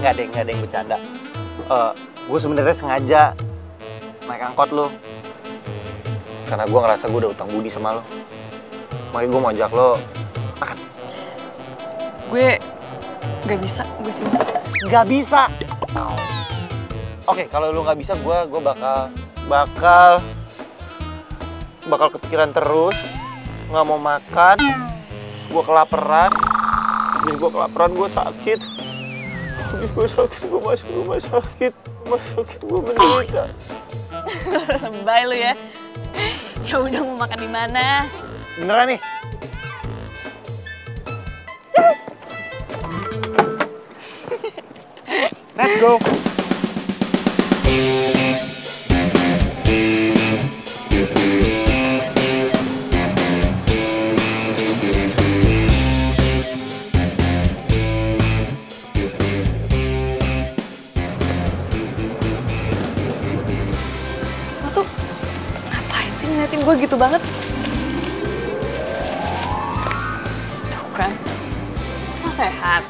Nggak deng, bercanda. Gue sebenarnya sengaja naik angkot lo. Karena gue ngerasa gue udah utang budi sama lo. Makanya gue mau ajak lo makan. Gue nggak bisa, gue sih. Nggak bisa. Oke, kalau lu nggak bisa, gue bakal kepikiran terus, nggak mau makan, gue kelaparan. Habis gue kelaparan, gue sakit. Habis gue sakit, gue masuk rumah sakit. Rumah sakit gue menderita. Lebay lu ya. Ya udah, mau makan di mana? Beneran nih? Let's go. Lo tuh ngapain sih ngeliatin gue gitu banget? Tuh kan, lo sehat.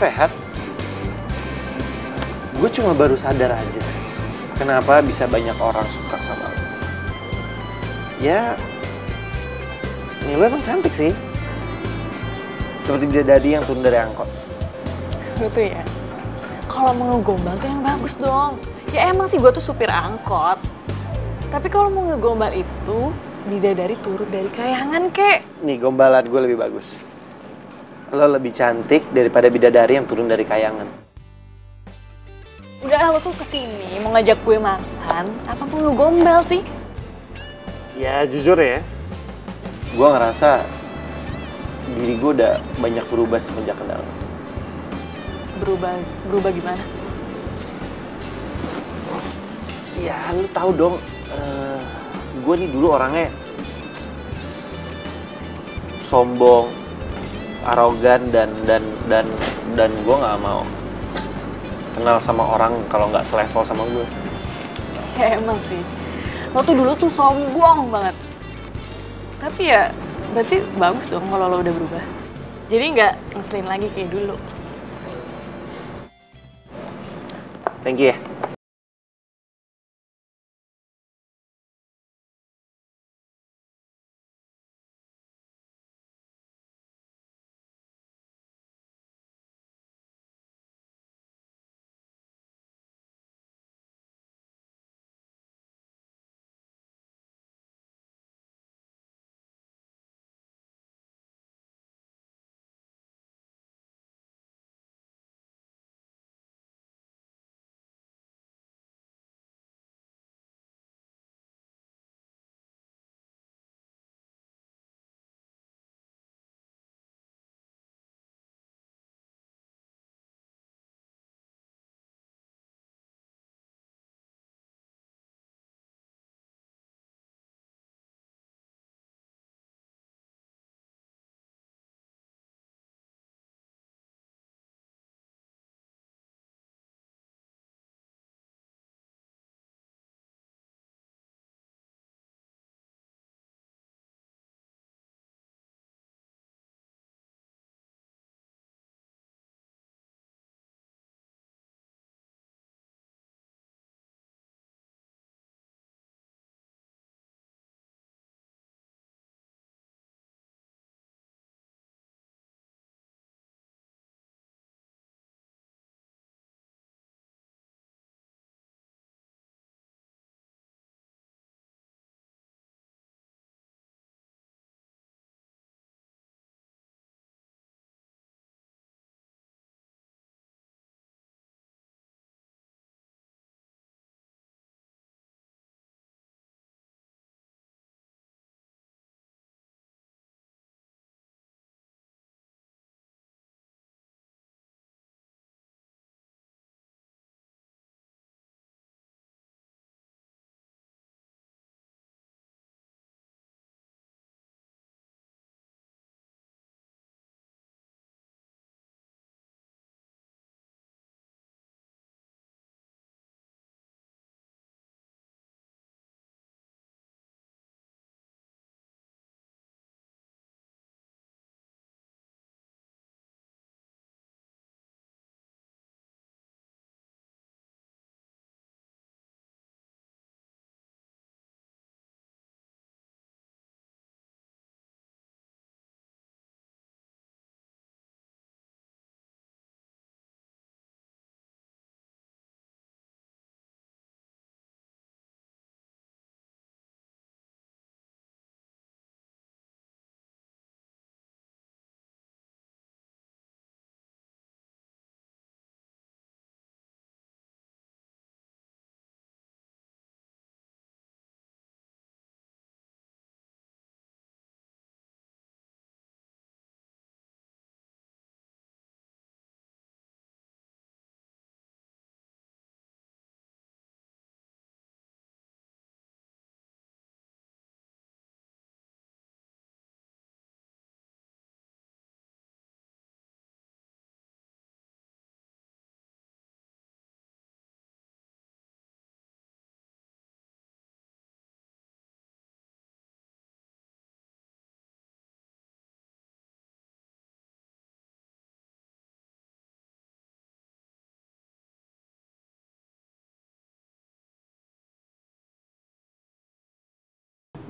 Sehat? Gue cuma baru sadar aja kenapa bisa banyak orang suka sama lo. Ya, nih lo emang cantik sih. Seperti bidadari yang turun dari angkot. Gitu ya. Kalau mau ngegombal tuh yang bagus dong. Ya emang sih gue tuh supir angkot. Tapi kalau mau ngegombal itu, bidadari turun dari kayangan, kek. Nih, gombalan gue lebih bagus. Lo lebih cantik daripada bidadari yang turun dari kayangan. Udah, lo tuh kesini mau ngajak gue makan, apa perlu gombal sih? Ya, jujur ya. Gue ngerasa diri gue udah banyak berubah semenjak kenal. Berubah gimana? Ya, lu tahu dong. Gue nih dulu orangnya sombong, arogan dan gue nggak mau kenal sama orang kalau nggak selevel sama gue. Ya emang sih, lo tuh dulu tuh sombong banget. Tapi ya berarti bagus dong kalau lo udah berubah. Jadi nggak ngeselin lagi kayak dulu. Thank you ya.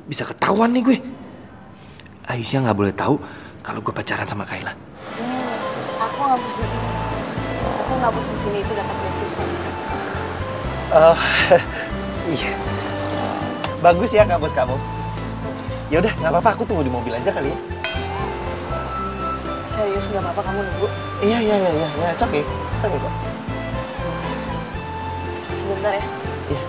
bisa ketahuan nih gue. Aisyah nggak boleh tahu kalau gue pacaran sama Kayla. Aku ngapus di sini. Aku ngapus di sini itu dapat beasiswa. Oh, iya. Bagus ya kampus kamu. Ya udah, nggak apa-apa. Aku tunggu di mobil aja kali ya. Serius nggak apa-apa kamu nunggu? Iya. It's okay kok. Sebentar ya. Iya.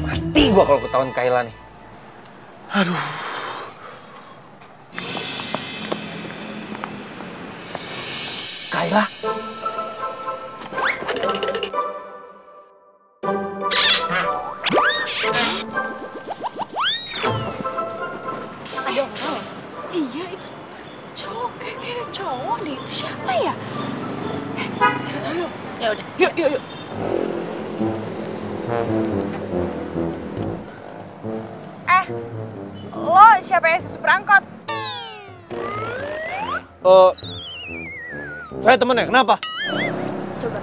Mati gua kalau ketahuan Kayla nih. Aduh. Kayla. Ada orang ya? Iya, itu cowok. Kayak ada cowok deh. Itu siapa ya? Cari tahu yuk. Ya udah. Yuk. Lo siapa yang supir angkot? Saya temennya, kenapa? Coba.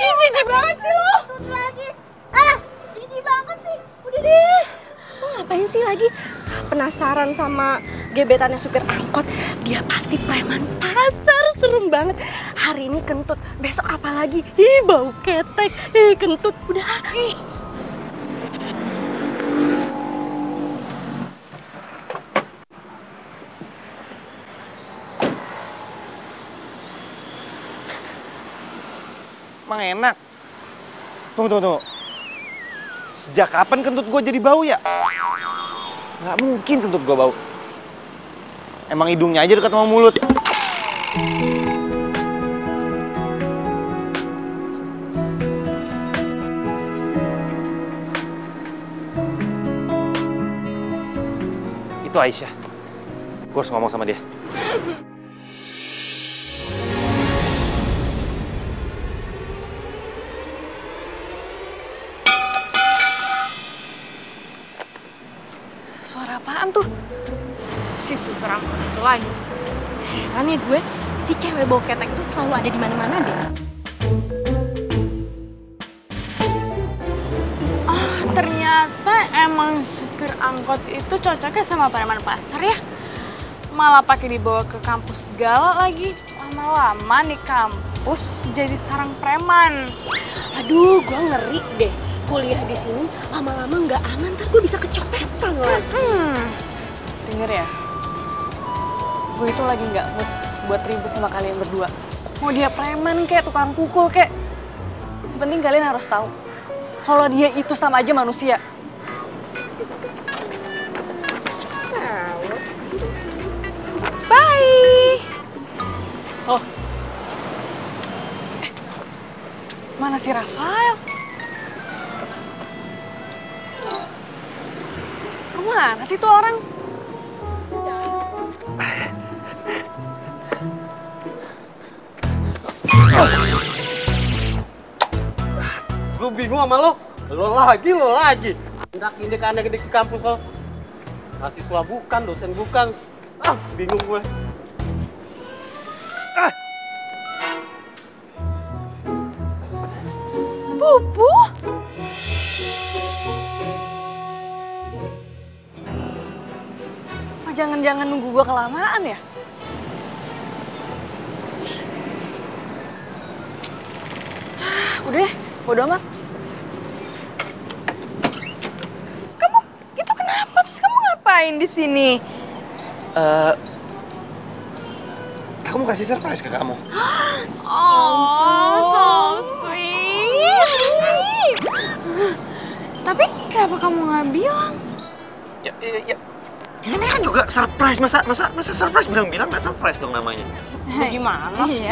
Jijik banget sih lo. Lagi. Jijik banget sih. Udah deh. Lo ngapain sih lagi? Penasaran sama gebetannya supir angkot? Dia pasti preman pasar, serem banget. Hari ini kentut, besok apa lagi? Ih, bau ketek. Kentut. Udah. Emang enak. Tunggu. Sejak kapan kentut gue jadi bau ya? Nggak mungkin kentut gue bau. Emang hidungnya aja dekat sama mulut. Itu Aisyah. Gue harus ngomong sama dia. Suara apaan tuh? Si supir angkot itu lagi. Heran ya gue, si cewek bau ketek itu selalu ada di mana-mana deh. Ternyata emang supir angkot itu cocoknya sama preman pasar ya. Malah pakai dibawa ke kampus segala lagi. Lama-lama nih kampus jadi sarang preman. Aduh, gue ngeri deh. Kuliah di sini lama-lama nggak aman, ntar gue bisa kecopetan lagi. Denger ya, gue itu lagi nggak mood buat ribut sama kalian berdua. Mau dia preman kek, tukang pukul kek. Yang penting kalian harus tahu kalau dia itu sama aja manusia. Bye. Oh, mana si Rafael? Kemana sih tuh orang? Gue bingung sama lo lagi. Indak aneh di kampus lo. Mahasiswa bukan, dosen bukan. Bingung gue. Pupu? Jangan-jangan nunggu gua kelamaan ya? Udah deh, bodo amat. Kamu itu kenapa? Terus kamu ngapain di sini? Aku mau kasih surprise ke kamu. Oh, so sweet. Tapi kenapa kamu nggak bilang? Ya. Ini kan juga surprise, masa surprise bilang-bilang nggak surprise dong namanya. Gimana sih?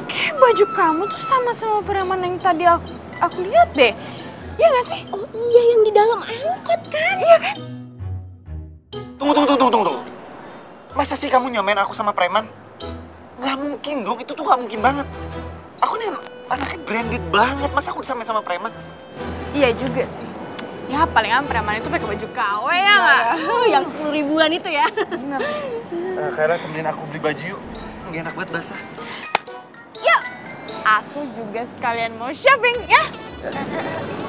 Kayak baju kamu tuh sama preman yang tadi aku lihat deh. Iya nggak sih? Oh iya, yang di dalam angkot kan? Iya kan? Tunggu. Masa sih kamu nyamain aku sama preman? Nggak mungkin dong, itu tuh nggak mungkin banget. Aku nih anaknya branded banget, masa aku disamain sama preman? Iya juga sih. Ya palingan preman itu pakai baju KW ya nggak? Yang 10 ribuan itu ya. Bener. Kayla temenin aku beli baju yuk. Nggak enak banget basah. Yuk, aku juga sekalian mau shopping ya.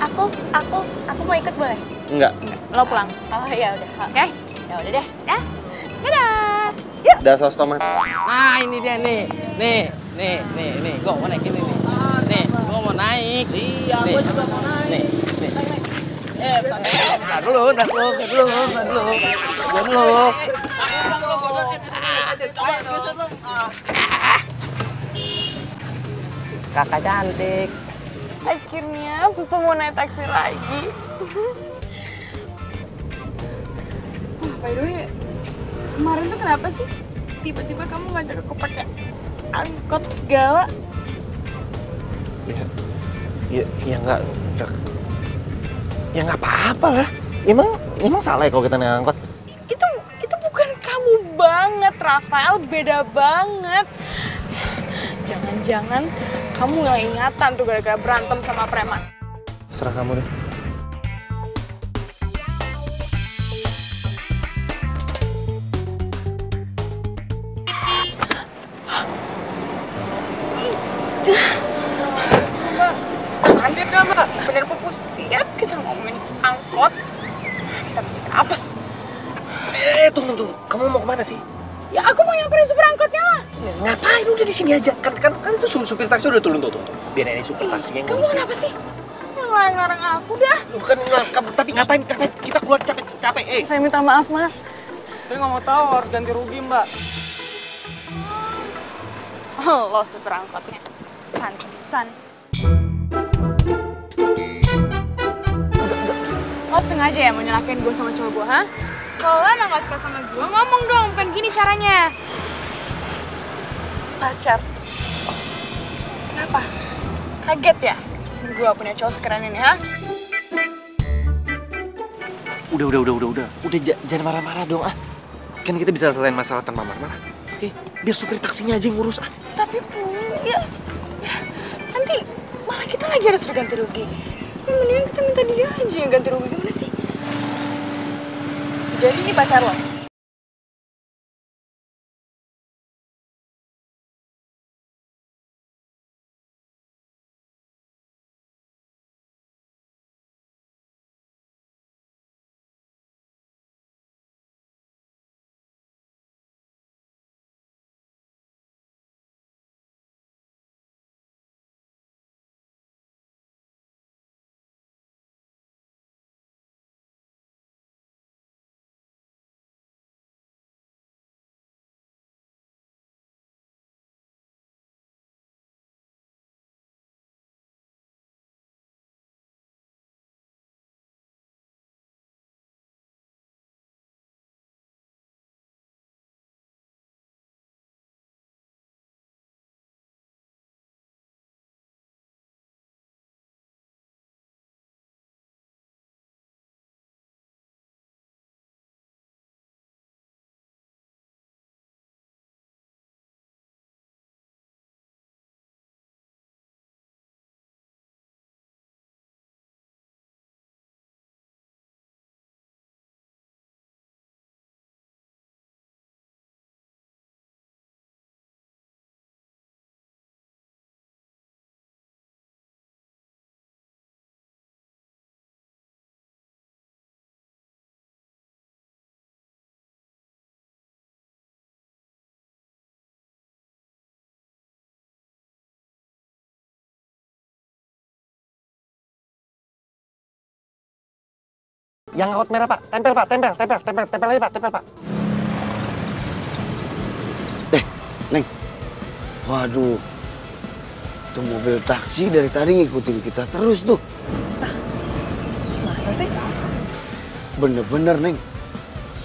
Aku mau ikut boleh? Enggak. Lo pulang. Oh ya udah. Oke? Ya udah deh. Ya. Dadah. Udah saus tomat. Nah ini dia nih. Nih. Gue mau naik ini nih. Nih, gue mau naik. Iya, gue juga mau naik. Nih. Bentar dulu. Kakak cantik. Akhirnya Pupa mau naik taksi lagi. By the way, kemarin tuh kenapa sih tiba-tiba kamu ngajak aku pakai angkot segala? Ya nggak apa-apa lah. Emang salah ya kalau kita naik angkot? Itu bukan kamu banget, Rafael, beda banget. Jangan-jangan kamu nggak ingatan tuh gara-gara berantem sama preman. Serah kamu deh. Lanjut gak, Mbak? Bener Pupu, setiap kita ngomongin angkot, kita pasti kenapes. Tunggu. Kamu mau kemana sih? Ya aku mau nyamperin supir angkotnya lah. Ngapain? Udah di sini aja. Kan itu supir taksi udah turun tuh. Biar ini supir taksinya yang Kamu ngurusin. kenapa sih? Yang larang-larang aku dah. Bukan ngelarang kamu, tapi ngapain? Kita keluar capek. Saya minta maaf, Mas. Saya nggak mau tahu, harus ganti rugi, Mbak. Lo supir angkotnya. Pantesan. Lo sengaja ya mau nyelakain gue sama cowok gue, ha? Kalau lo emang gak suka sama gue, ngomong dong, bukan gini caranya. Pacar. Kenapa? Kaget ya? Gue punya cowok sekeren ini, ha? Udah. Jangan marah-marah dong, ah. Kan kita bisa selesaiin masalah tanpa marah-marah. Oke, biar supir taksinya aja yang ngurus, ah. Tapi ya, nanti malah kita lagi harus ganti rugi. Mendingan kita minta dia aja yang ganti rugi, gimana sih? Jadi ini pacar lo? Yang angkot merah, Pak. Tempel aja, Pak. Tempel, Pak. Neng. Waduh. Itu mobil taksi dari tadi ngikutin kita terus tuh. Masa sih? Bener-bener, Neng.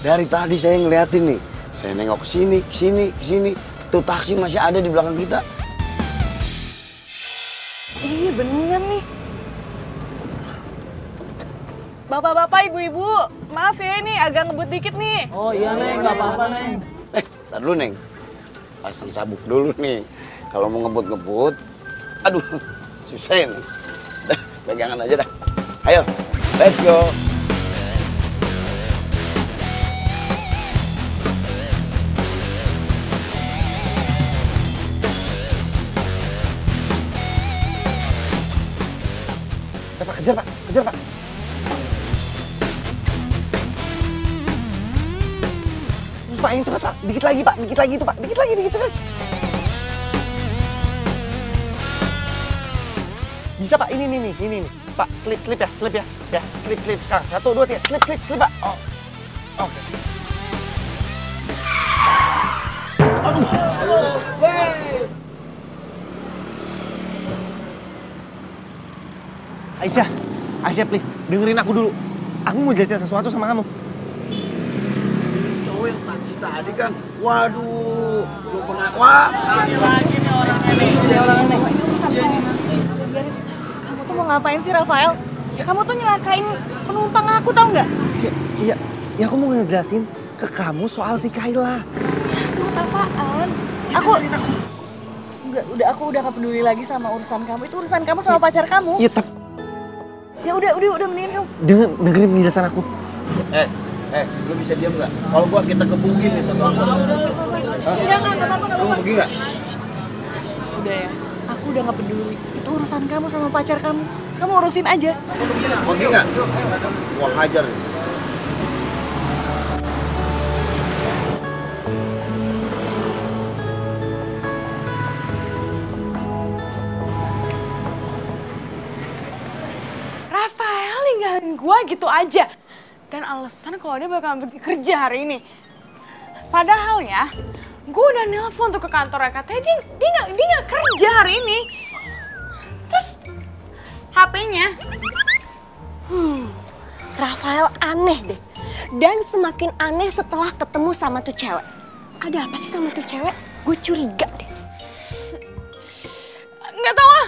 Dari tadi saya ngeliatin nih. Saya nengok ke sini. Tuh taksi masih ada di belakang kita. Iya bener nih. Bapak-bapak, ibu-ibu, maaf ya ini agak ngebut dikit nih. Oh iya Neng, nggak apa-apa Neng. Ntar dulu Neng, pasang sabuk dulu nih. Kalau mau ngebut-ngebut, aduh susah nih. Dah, pegangan aja dah. Ayo, let's go. Pak, kejar Pak, kejar Pak. Terus Pak, yang cepat Pak, dikit lagi Pak, dikit lagi itu Pak, dikit lagi. Bisa Pak, ini nih. Pak, slip ya, ya, slip sekarang. 1, 2, 3, slip Pak. Oh, oke. Aduh. Aisyah please, dengerin aku dulu. Aku mau jelasin sesuatu sama kamu. Ini cowok yang taksi tadi kan, waduh, belum pernah, wah, ini lagi nih orangnya nih. Biarin. Kamu tuh mau ngapain sih, Rafael? Kamu tuh nyelakain penumpang aku, tau nggak? Iya, aku mau ngejelasin ke kamu soal si Kayla. Aduh, apaan? Aku udah gak peduli lagi sama urusan kamu. Itu urusan kamu sama pacar kamu. Iya, tapi... Ya udah mendingan kamu. Dengerin penjelasan aku. Lu bisa diam nggak? Kalau gua kita gebugin nih satu angkot. Udah nggak apa-apa. Lu mau pergi nggak? Udah ya, aku udah gak peduli. Itu urusan kamu sama pacar kamu. Kamu urusin aja. Mau pergi nggak? Gua hajar. Rafael ninggalin gua gitu aja. Dan alasan kalau dia bakal pergi kerja hari ini. Padahal ya, gue udah nelpon tuh ke kantornya, katanya dia nggak kerja hari ini. Terus HP-nya? Rafael aneh deh. Dan semakin aneh setelah ketemu sama tuh cewek. Ada apa sih sama tuh cewek? Gue curiga deh. Nggak tahu ah.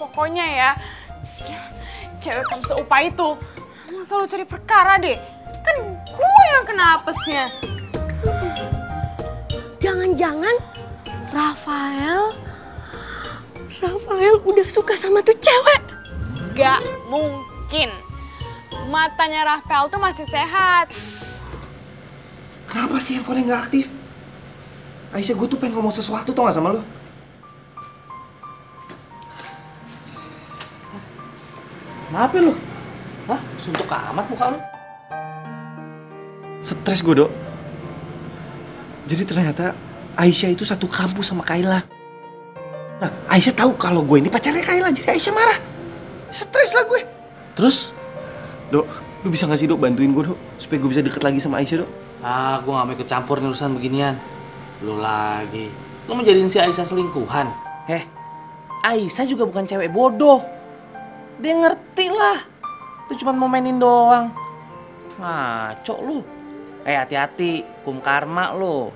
Pokoknya ya, cewek kamu seupa itu selalu cari perkara deh. Kan gue yang kena apesnya. Jangan-jangan Rafael udah suka sama tuh cewek. Gak mungkin. Matanya Rafael tuh masih sehat. Kenapa sih handphonenya nggak aktif? Aisyah, gue tuh pengen ngomong sesuatu tau gak sama lo? Kenapa lu? Hah? Suntuk amat muka lu? Stres gue, Dok. Jadi ternyata Aisyah itu satu kampus sama Kayla. Nah, Aisyah tahu kalau gue ini pacarnya Kayla, jadi Aisyah marah. Stres lah gue. Terus, Dok, lu bisa gak sih, Dok, bantuin gue, Dok? Supaya gue bisa deket lagi sama Aisyah, Dok. Ah, gue gak mau ikut campur nih urusan beginian. Lu lagi. Lu mau jadiin si Aisyah selingkuhan? Aisyah juga bukan cewek bodoh. Dia ngerti lah. Lu cuma mau mainin doang. Ngaco lu. Hati-hati, hukum karma lu.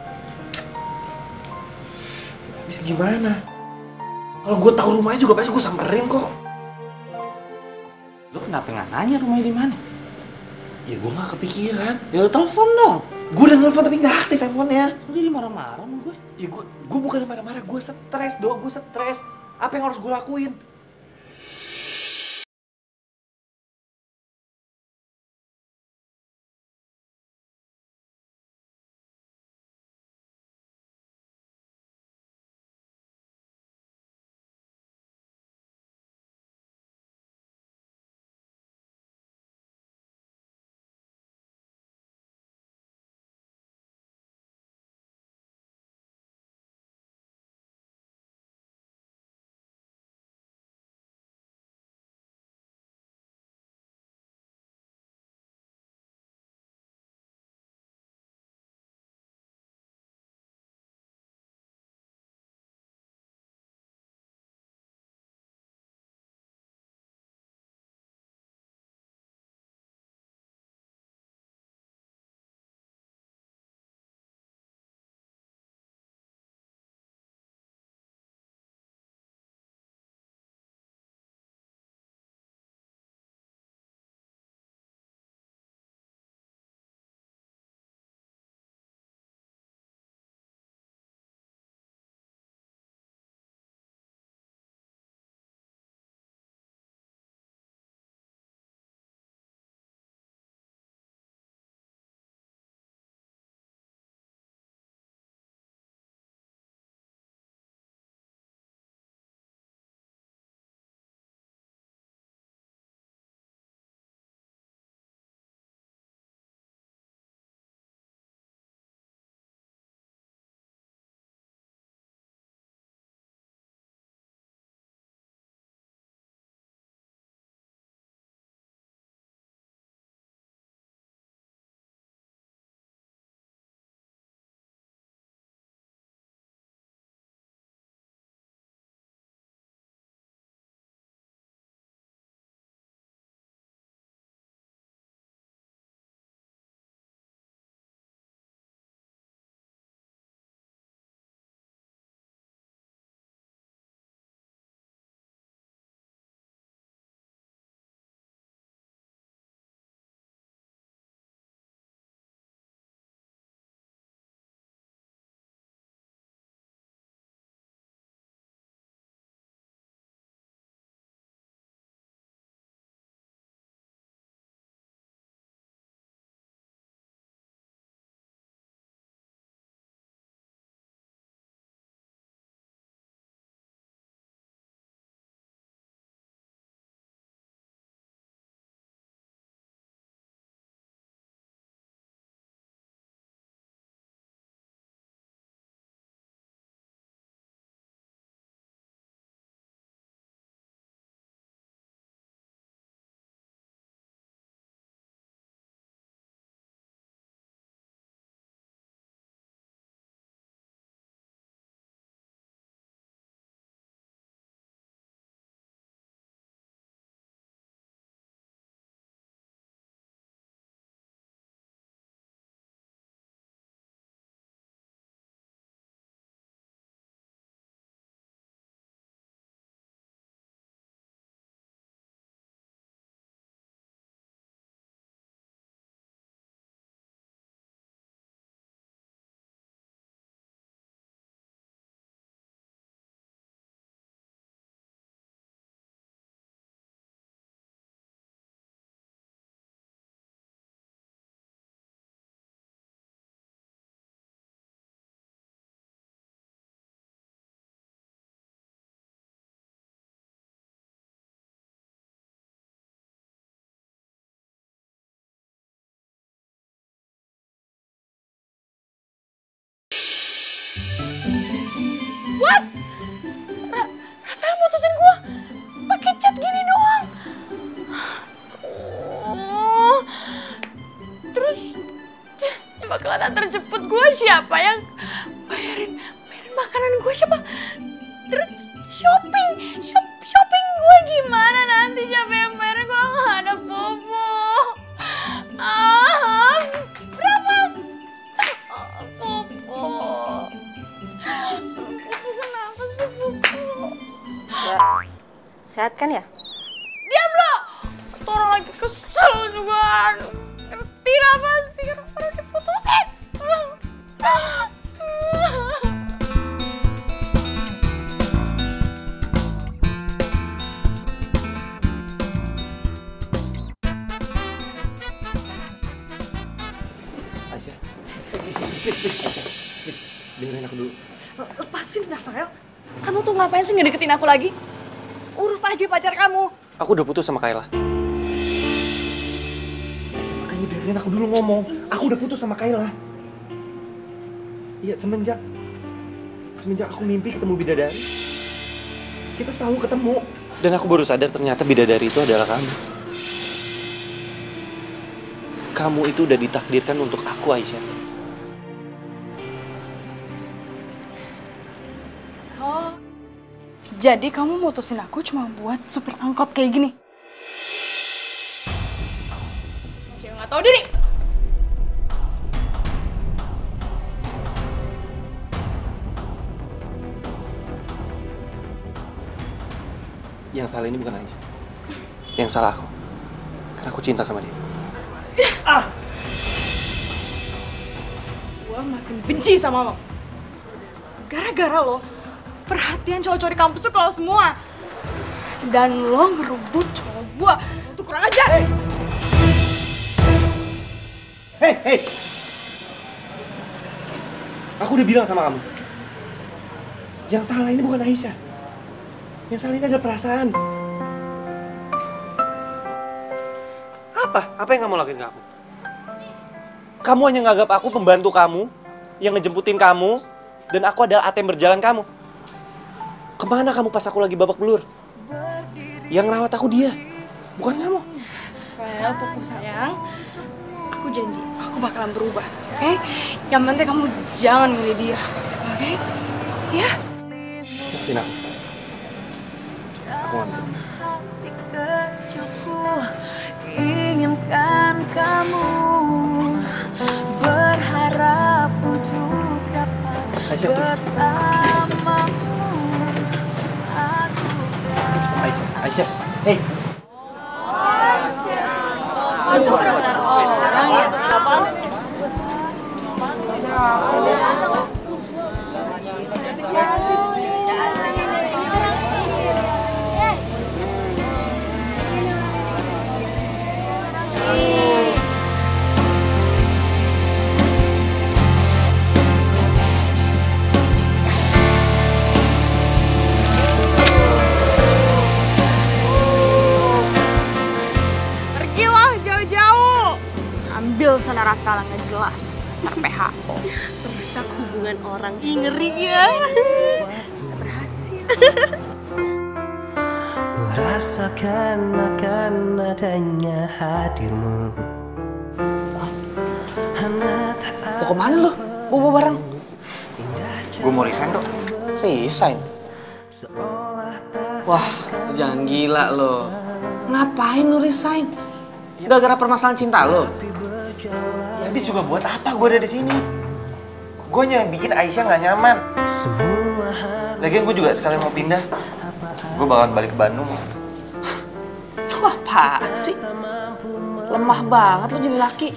Bisa gimana? Kalau gue tahu rumahnya juga pasti gue samperin kok. Lu kenapa nggak nanya rumahnya di mana? Ya gue nggak kepikiran. Ya lu telepon dong. Gue udah nelfon tapi nggak aktif handphonenya. Lu jadi marah-marah sama gue? Ya gue bukan marah-marah, gue stres, Dok. Gue stres. Apa yang harus gue lakuin? What? Rafael mutusin gue pakai chat gini doang. Oh. Terus yang bakalan antar jemput gue siapa? Yang bayarin makanan gue siapa? Terus shopping gue gimana nanti? Siapa yang bayarin kalau nggak ada Bobo? Berapa? Bobo. Kenapa sih Bobo? Sehat kan ya? Diam lo! Orang lagi kesel juga. Ngerti apa sih? Orang diputusin. Aisyah. Dengerin aku dulu. Lepasin Rafael. Kamu tuh ngapain sih ngedeketin aku lagi? Urus aja pacar kamu. Aku udah putus sama Kayla. Makanya dengerin aku dulu ngomong. Aku udah putus sama Kayla. Iya, semenjak aku mimpi ketemu bidadari. Kita selalu ketemu. Dan aku baru sadar ternyata bidadari itu adalah kamu. Kamu itu udah ditakdirkan untuk aku, Aisyah. Oh, jadi kamu mutusin aku cuma buat supir angkot kayak gini? Cewek nggak tahu diri. Yang salah ini bukan Aisyah. Yang salah aku. Karena aku cinta sama dia. Gua makin benci sama lo. Gara-gara lo, perhatian cowok-cowok di kampus tuh kalau semua. Dan lo ngerebut cowok gua. Itu kurang ajar. Hei! Aku udah bilang sama kamu. Yang salah ini bukan Aisyah. Yang salah ini adalah perasaan. Apa yang kamu lakuin ke aku? Kamu hanya nganggap aku pembantu kamu, yang ngejemputin kamu, dan aku adalah ATM berjalan kamu. Kemana kamu pas aku lagi babak belur? Yang ngerawat aku dia, bukan kamu. Rafael, Pupu sayang, aku janji, aku bakalan berubah, oke? Yang penting kamu jangan milih dia, oke? Ya? Maafin aku. Aku gak bisa. Inginkan kamu, berharap untuk dapat bersamamu. Aisyah, hei. Ambil sana Rafael nggak jelas, dasar PH. Rusak hubungan orang. Ih, ngeri ya. Berhasil. Merasakan akan adanya hadirmu. Mau kemana lo? Bobo bareng? Gue mau resign dong. Resign? Wah, jangan gila lo. Ngapain lo resign? Gara-gara permasalahan cinta lo? Ya habis juga buat apa gue ada di sini? Gue yang bikin Aisyah nggak nyaman. Lagian gue juga sekalian mau pindah. Gue bakalan balik ke Bandung. Lu apaan sih? Lemah banget lu jadi laki.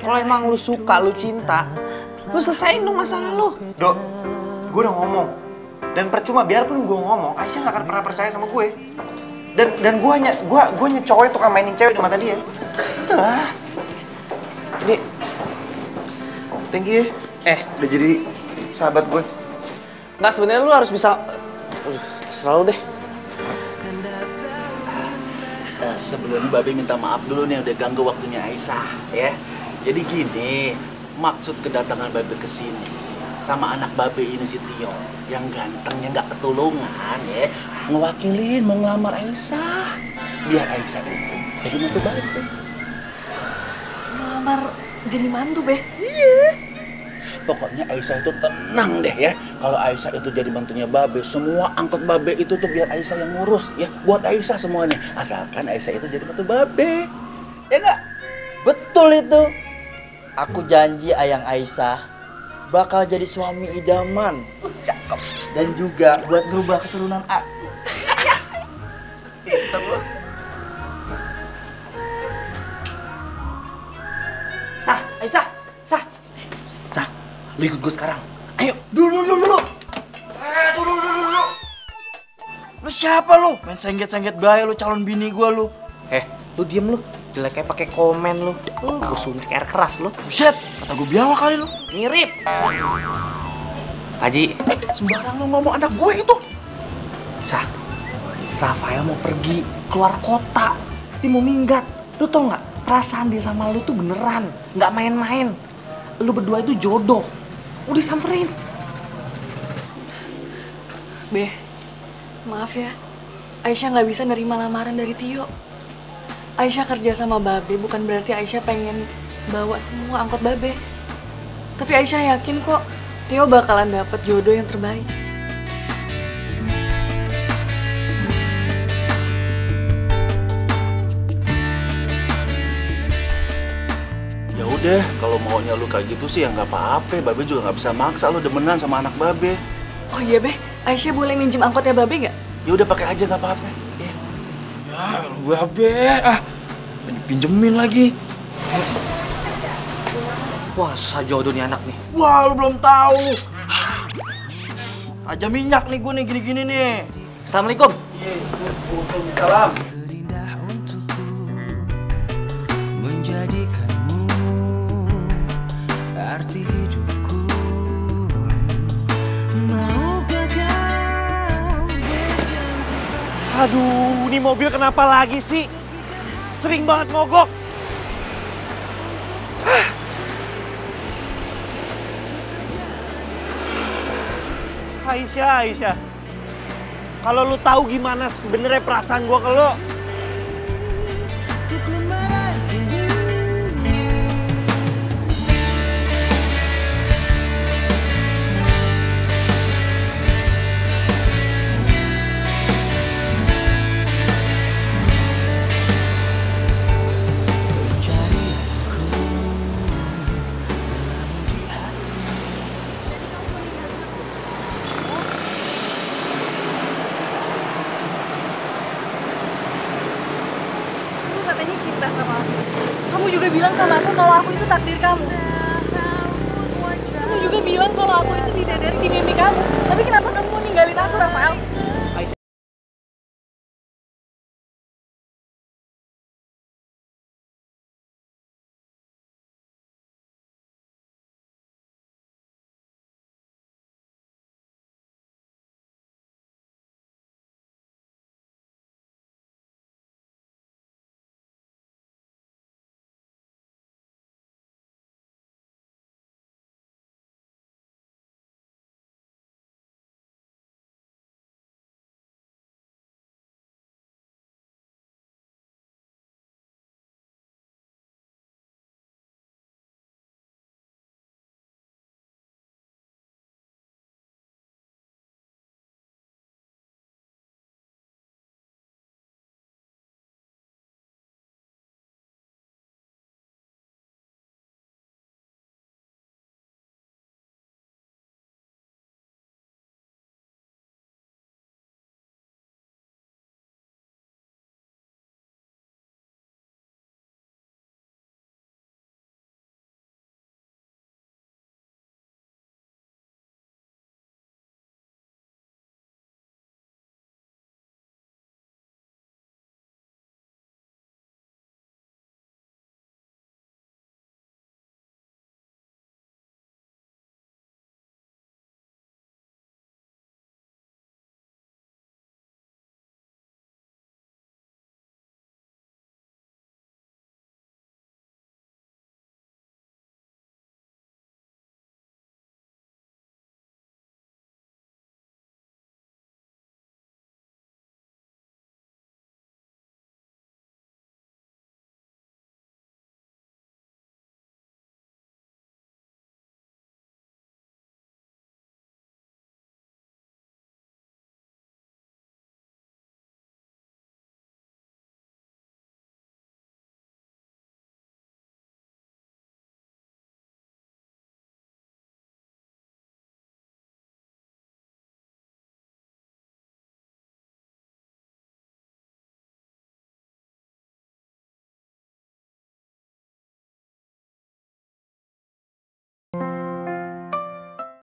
Kalau emang lu suka, lu cinta, lu selesain dong masalah lu. Dok, gue udah ngomong. Dan percuma, biarpun gue ngomong, Aisyah nggak akan pernah percaya sama gue. Dan gue hanya cowok yang tukang mainin cewek di mata dia. Udahlah. Ini, thank you ya. Udah jadi sahabat gue. Nggak, sebenarnya lu harus bisa. Terserah lu deh. Sebelum Babe minta maaf dulu nih udah ganggu waktunya Aisyah ya. Jadi gini, maksud kedatangan Babe ke sini sama anak babe ini si Tio yang gantengnya nggak ketulungan ya, ngewakilin mau ngelamar Aisyah biar Aisyah itu jadi mantu babe. Ngelamar jadi mantu, Be? Iya. Pokoknya Aisyah itu tenang deh ya. Kalau Aisyah itu jadi mantunya babe, semua angkot babe itu tuh biar Aisyah yang ngurus ya. Buat Aisyah semuanya. Asalkan Aisyah itu jadi mantu babe. Ya nggak? Betul itu. Aku janji Ayang Aisyah bakal jadi suami idaman. Cakep. Dan juga buat ngerubah keturunan A. Pinter loh. Aisyah, lu ikut gue sekarang. Ayo, Dulu. Dulu. Lu siapa lu? Main sengget-sengget bahaya lu calon bini gua lu. lu diem lu. Jeleknya pakai komen lu. Gue suntik air keras lu. Buset, kata gue biawak kali lu. Mirip. Haji, sembarang lu ngomong anak gue itu. Rafael mau pergi keluar kota. Dia mau minggat. Lu tau nggak? Perasaan dia sama lu tuh beneran, nggak main-main. Lu berdua itu jodoh. Udah samperin. Be, maaf ya. Aisyah nggak bisa nerima lamaran dari Tio. Aisyah kerja sama Babe bukan berarti Aisyah pengen bawa semua angkot Babe. Tapi Aisyah yakin kok Tio bakalan dapet jodoh yang terbaik. Ya udah, kalau maunya lu kayak gitu sih ya nggak apa-apa. Babe juga nggak bisa maksa lu demenan sama anak Babe. Oh iya, Be, Aisyah boleh minjem angkotnya Babe nggak? Ya udah pakai aja nggak apa-apa. Ya, Babe, pinjemin lagi. Wah, sajodoh nih anak nih. Wah, lu belum tahu lu. Aja minyak nih gue nih gini-gini nih. Assalamualaikum. Salam. Menjadikanmu arti hidupku. Maukah kau berjanji? Aduh, ini mobil kenapa lagi sih? Sering banget mogok. Aisyah. Kalau lu tahu gimana sebenarnya perasaan gua ke lu. Kamu juga bilang sama aku kalau aku itu takdir kamu. Kamu juga bilang kalau aku itu bidadari di mimpi kamu. Tapi kenapa kamu mau ninggalin aku, Rafael?